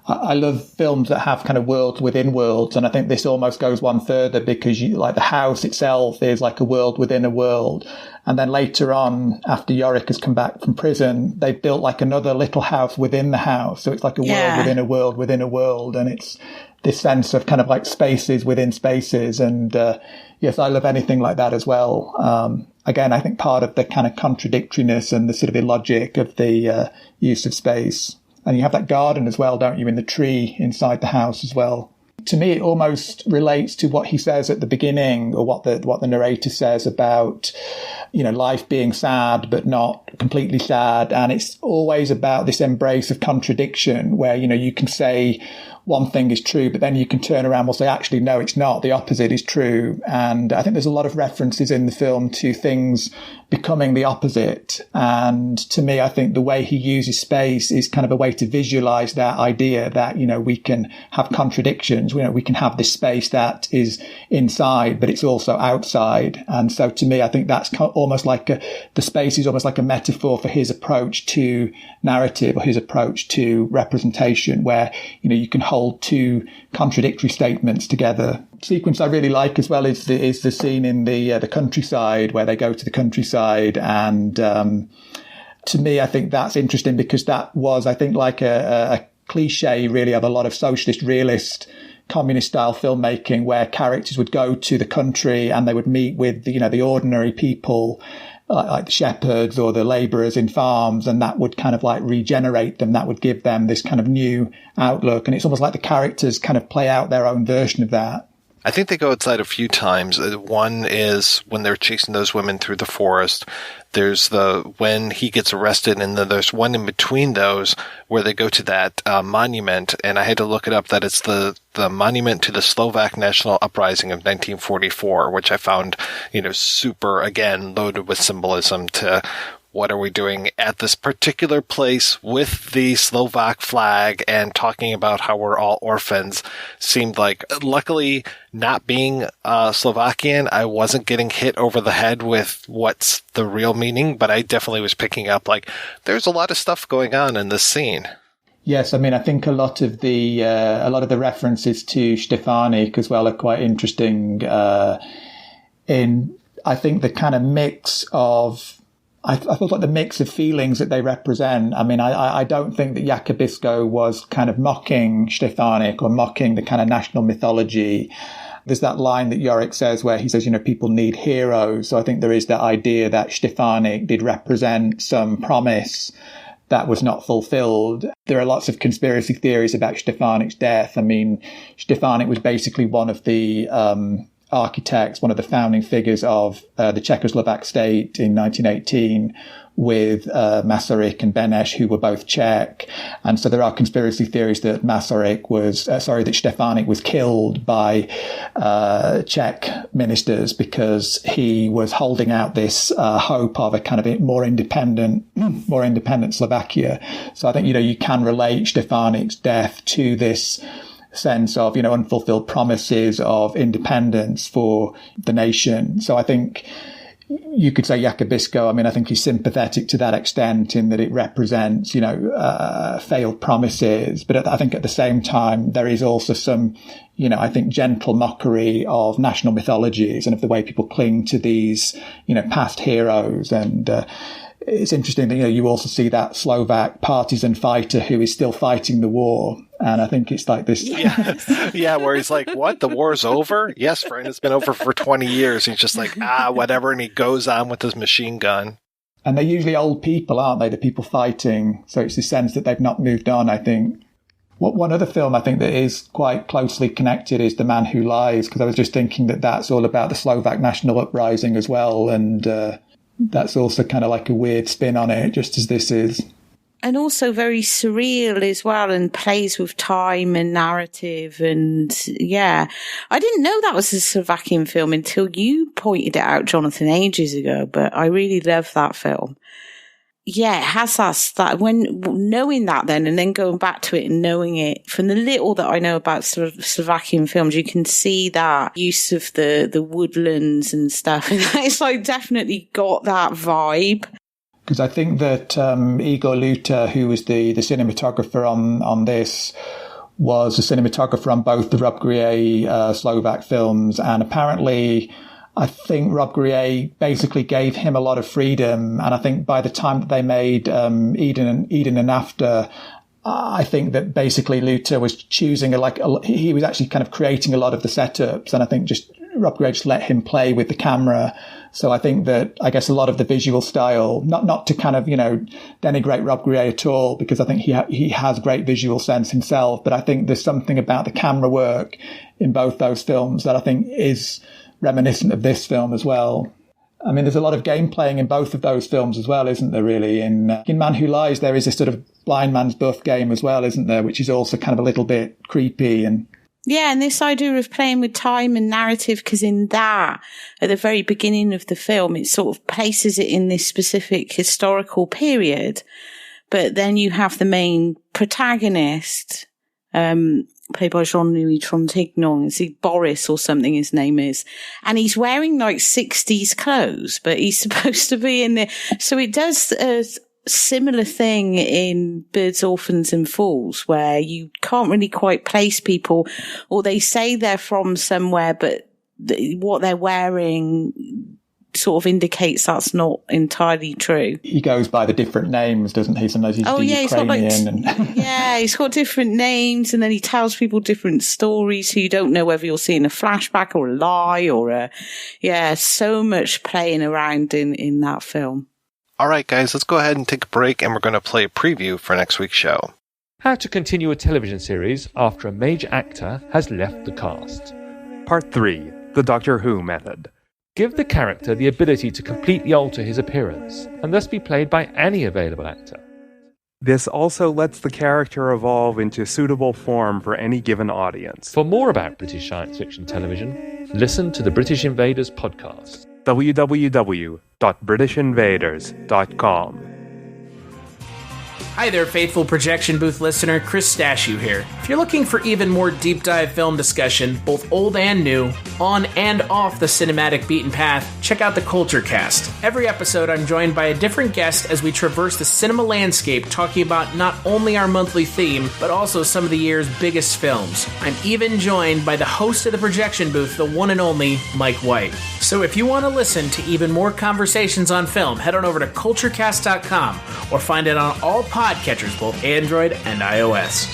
I love films that have kind of worlds within worlds, and I think this almost goes one further because like the house itself is like a world within a world. And then later on, after Yorick has come back from prison, they've built like another little house within the house. So it's like a world within a world within a world. And it's this sense of kind of like spaces within spaces. And yes, I love anything like that as well. Again, I think part of the kind of contradictoriness and the sort of illogic of the use of space. And you have that garden as well, don't you, in the tree inside the house as well. To me, it almost relates to what he says at the beginning, or what the narrator says about, you know, life being sad, but not completely sad. And it's always about this embrace of contradiction where, you know, you can say one thing is true, but then you can turn around and say, actually, no, it's not. The opposite is true. And I think there's a lot of references in the film to things becoming the opposite. And to me, I think the way he uses space is kind of a way to visualize that idea that, you know, we can have contradictions. You know, we can have this space that is inside, but it's also outside. And so to me, I think that's almost like the space is almost like a metaphor for his approach to narrative, or his approach to representation, where, you know, you can hold two contradictory statements together. Sequence I really like as well is the scene in the countryside, where they go to the countryside, and to me I think that's interesting because that was, I think, like a cliche really of a lot of socialist realist communist style filmmaking, where characters would go to the country and they would meet with, you know, the ordinary people, like the shepherds or the labourers in farms, and that would kind of like regenerate them. That would give them this kind of new outlook. And it's almost like the characters kind of play out their own version of that. I think they go outside a few times. One is when they're chasing those women through the forest. There's when he gets arrested, and then there's one in between those where they go to that monument, and I had to look it up, that it's the monument to the Slovak National Uprising of 1944, which I found, you know, super, again, loaded with symbolism to what are we doing at this particular place with the Slovak flag, and talking about how we're all orphans seemed like, luckily not being Slovakian, I wasn't getting hit over the head with what's the real meaning, but I definitely was picking up like there's a lot of stuff going on in this scene. Yes, I mean, I think a lot of the references to Stefanik as well are quite interesting. In I think the kind of mix of I thought like the mix of feelings that they represent. I mean, I don't think that Jakubisco was kind of mocking Stefanik or mocking the kind of national mythology. There's that line that Yorick says where he says, you know, people need heroes. So I think there is that idea that Stefanik did represent some promise that was not fulfilled. There are lots of conspiracy theories about Stefanik's death. I mean, Stefanik was basically one of the architects, one of the founding figures of the Czechoslovak state in 1918, with Masaryk and Beneš, who were both Czech. And so there are conspiracy theories that that Stefanik was killed by Czech ministers because he was holding out this hope of a kind of more independent Slovakia. So I think, you know, you can relate Stefanik's death to this sense of, you know, unfulfilled promises of independence for the nation. So I think you could say Jakubisco, I mean, I think he's sympathetic to that extent in that it represents, you know, failed promises. But I think at the same time, there is also some, you know, I think gentle mockery of national mythologies and of the way people cling to these, you know, past heroes. And it's interesting that, you know, you also see that Slovak partisan fighter who is still fighting the war. And I think it's like this. Yeah, where he's like, what? The war's over? Yes, friend, it's been over for 20 years. He's just like, whatever. And he goes on with his machine gun. And they're usually old people, aren't they? The people fighting. So it's the sense that they've not moved on, I think. One other film I think that is quite closely connected is The Man Who Lies, because I was just thinking that that's all about the Slovak national uprising as well. And that's also kind of like a weird spin on it, just as this is. And also very surreal as well, and plays with time and narrative. And yeah, I didn't know that was a Slovakian film until you pointed it out, Jonathan, ages ago. But I really love that film. Yeah, it has that when knowing that then, and then going back to it and knowing it from the little that I know about Slovakian films, you can see that use of the woodlands and stuff. And it's like definitely got that vibe. Because I think that Igor Luta, who was the cinematographer on this, was a cinematographer on both the Rob Grier Slovak films. And apparently, I think Rob Grier basically gave him a lot of freedom. And I think by the time that they made Eden and After, I think that basically Luta was choosing he was actually kind of creating a lot of the setups. And I think just Rob Grier just let him play with the camera. So I think that, I guess, a lot of the visual style, not to kind of, denigrate Rob Grier at all, because I think he has great visual sense himself. But I think there's something about the camera work in both those films that I think is reminiscent of this film as well. I mean, there's a lot of game playing in both of those films as well, isn't there, really? In Man Who Lies, there is a sort of blind man's buff game as well, isn't there? Which is also kind of a little bit creepy and... Yeah, and this idea of playing with time and narrative, because in that, at the very beginning of the film, it sort of places it in this specific historical period. But then you have the main protagonist, played by Jean-Louis Trintignant. Is he Boris or something his name is? And he's wearing like 60s clothes, but he's supposed to be in there. So it does similar thing in Birds, Orphans and Fools, where you can't really quite place people, or they say they're from somewhere, but what they're wearing sort of indicates that's not entirely true. He goes by the different names, doesn't he? Sometimes he's Ukrainian. Yeah, he's got different names, and then he tells people different stories, so you don't know whether you're seeing a flashback or a lie or so much playing around in that film. All right, guys, let's go ahead and take a break, and we're going to play a preview for next week's show. How to continue a television series after a major actor has left the cast. Part 3. The Doctor Who Method. Give the character the ability to completely alter his appearance, and thus be played by any available actor. This also lets the character evolve into suitable form for any given audience. For more about British science fiction television, listen to the British Invaders podcast. www.britishinvaders.com. Hi there, faithful Projection Booth listener, Chris Stashew here. If you're looking for even more deep dive film discussion, both old and new, on and off the cinematic beaten path, check out the Culture Cast. Every episode I'm joined by a different guest as we traverse the cinema landscape, talking about not only our monthly theme, but also some of the year's biggest films. I'm even joined by the host of the Projection Booth, the one and only Mike White. So if you want to listen to even more conversations on film, head on over to culturecast.com or find it on all podcatchers, both Android and iOS.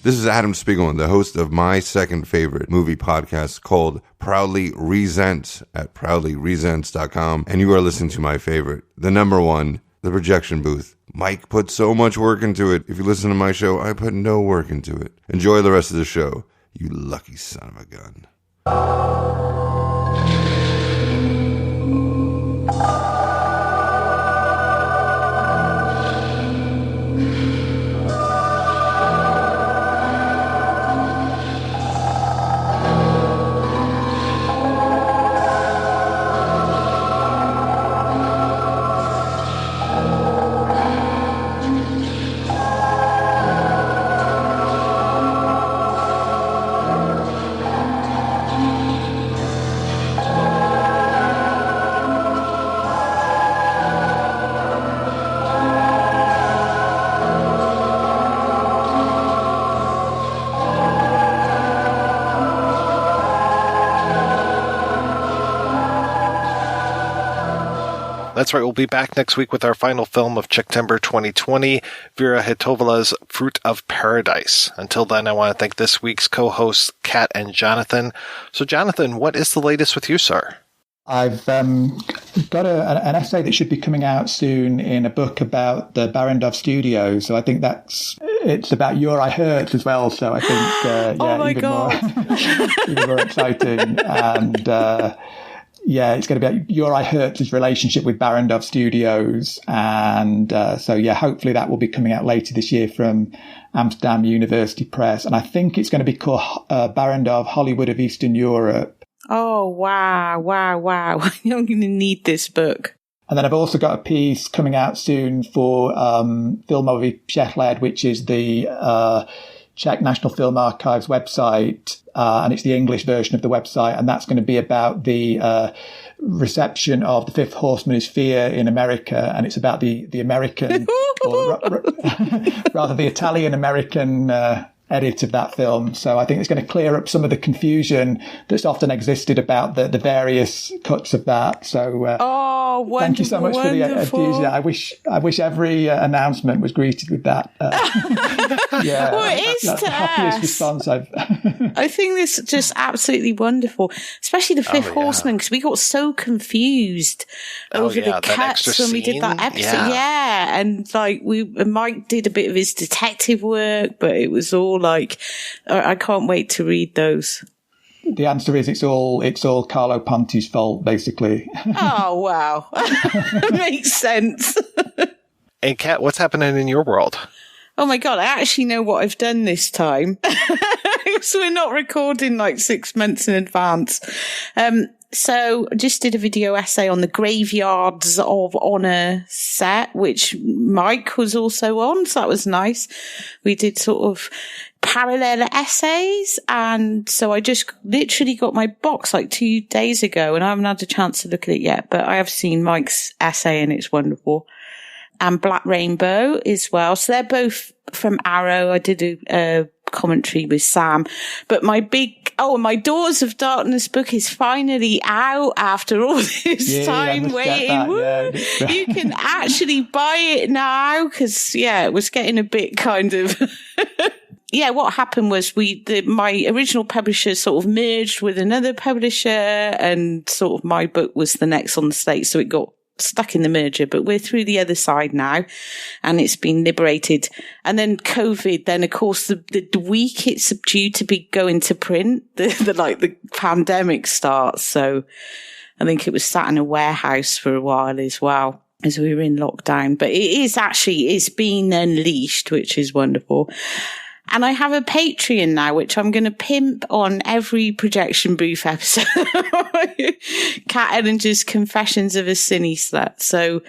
This is Adam Spiegelman, the host of my second favorite movie podcast called Proudly Resent at proudlyresents.com. And you are listening to my favorite, the number one, The Projection Booth. Mike put so much work into it. If you listen to my show, I put no work into it. Enjoy the rest of the show, you lucky son of a gun. That's right, we'll be back next week with our final film of September 2020, Vera Hitovala's Fruit of Paradise. Until then, I want to thank this week's co-hosts, Kat and Jonathan. So, Jonathan, what is the latest with you, sir? I've got an essay that should be coming out soon in a book about the Barrandov studio. So I think it's about Your I Hurt as well. So I think, oh my God. Even more exciting. And it's going to be Uri Hertz's relationship with Barrandov Studios. And hopefully that will be coming out later this year from Amsterdam University Press. And I think it's going to be called Barrandov Hollywood of Eastern Europe. Oh, wow. I'm going to need this book. And then I've also got a piece coming out soon for Filmový přehled, which is the Czech National Film Archives website, and it's the English version of the website, and that's going to be about the reception of The Fifth Horseman is Fear in America, and it's about the American, or rather the Italian-American edit of that film. So I think it's going to clear up some of the confusion that's often existed about the various cuts of that. So thank you so much for the enthusiasm. I wish every announcement was greeted with that. Well, it is that's the happiest response I've. I think this is just absolutely wonderful, especially the Fifth Horseman, because we got so confused over the cuts when we did that episode. And like Mike did a bit of his detective work, but it was all like, I can't wait to read those. The answer is it's all Carlo Ponti's fault, basically. Oh, wow. Makes sense. And Kat, what's happening in your world? Oh my God, I actually know what I've done this time. So we're not recording like 6 months in advance. So I just did a video essay on the Graveyards of Honor set, which Mike was also on. So that was nice. We did sort of parallel essays. And so I just literally got my box like 2 days ago, and I haven't had a chance to look at it yet, but I have seen Mike's essay and it's wonderful. And Black Rainbow as well. So they're both from Arrow. I did a commentary with Sam, but my Daughters of Darkness book is finally out after all this time waiting. You can actually buy it now, because it was getting a bit kind of what happened was my original publisher sort of merged with another publisher, and sort of my book was the next on the slate, so it got stuck in the merger, but we're through the other side now, and it's been liberated. And then COVID, then of course the week it's due to be going to print, the pandemic starts. So I think it was sat in a warehouse for a while as well, as we were in lockdown. But it's been unleashed, which is wonderful. And I have a Patreon now, which I'm going to pimp on every projection booth episode. Kat Ellinger's Confessions of a Cine Slut. So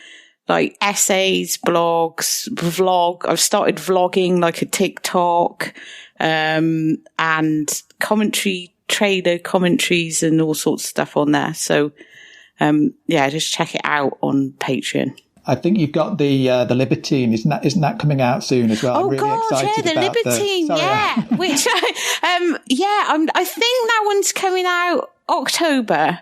like essays, blogs, vlog. I've started vlogging like a TikTok, and trailer commentaries and all sorts of stuff on there. So, just check it out on Patreon. I think you've got the Libertine, isn't that coming out soon as well? Oh, I'm really excited the about Libertine, which I think that one's coming out October,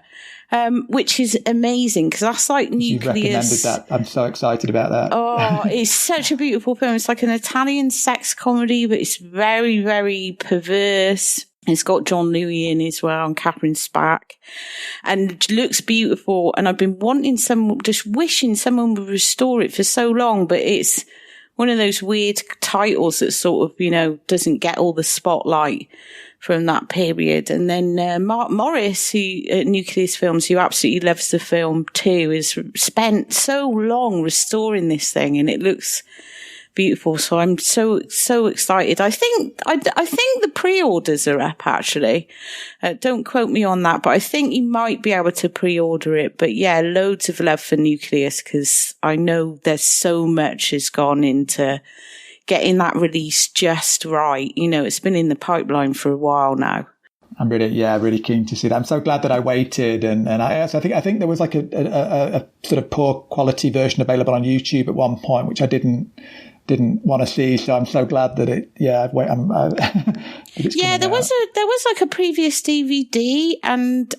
which is amazing because that's like Nucleus. You've recommended that. I'm so excited about that. Oh, it's such a beautiful film. It's like an Italian sex comedy, but it's very, very perverse. It's got John Louis in as well, and Catherine Spack, and looks beautiful. And I've been wishing someone would restore it for so long, but it's one of those weird titles that sort of, doesn't get all the spotlight from that period. And then Mark Morris, who at Nucleus Films, who absolutely loves the film too, has spent so long restoring this thing, and it looks beautiful. So I'm so excited. I think the pre-orders are up actually. Don't quote me on that, but I think you might be able to pre-order it. But yeah, loads of love for Nucleus, because I know there's so much has gone into getting that release just right. It's been in the pipeline for a while now. I'm really keen to see that. I'm so glad that I waited, and I think there was like a sort of poor quality version available on YouTube at one point, which I didn't want to see. So I'm so glad that it. Yeah, wait. There was like a previous DVD, and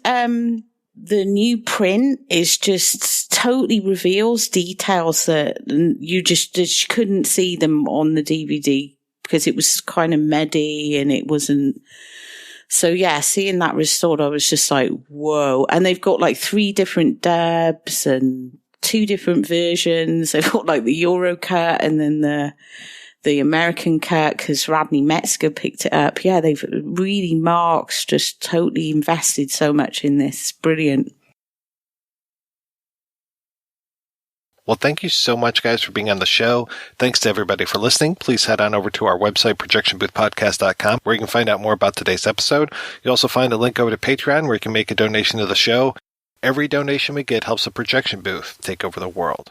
the new print is just totally reveals details that you just couldn't see them on the DVD because it was kind of muddy and it wasn't. So yeah, seeing that restored, I was just like, whoa. And they've got like 3 different dubs and 2 different versions. They've got like the Euro cut and then the American cut, because Radney Metzger picked it up. Yeah, they've really, Mark's just totally invested so much in this. Brilliant. Well, thank you so much, guys, for being on the show. Thanks to everybody for listening. Please head on over to our website, projectionboothpodcast.com, where you can find out more about today's episode. You'll also find a link over to Patreon, where you can make a donation to the show. Every donation we get helps the Projection Booth take over the world.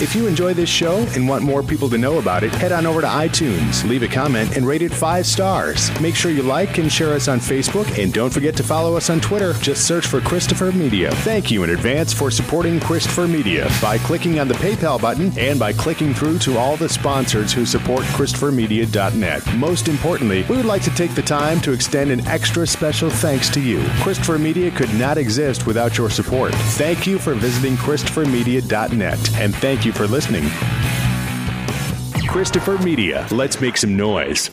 If you enjoy this show and want more people to know about it, head on over to iTunes, leave a comment, and rate it 5 stars. Make sure you like and share us on Facebook, and don't forget to follow us on Twitter. Just search for Christopher Media. Thank you in advance for supporting Christopher Media by clicking on the PayPal button and by clicking through to all the sponsors who support ChristopherMedia.net. Most importantly, we would like to take the time to extend an extra special thanks to you. Christopher Media could not exist without your support. Thank you for visiting ChristopherMedia.net, and thank you for listening. Christopher Media. Let's make some noise.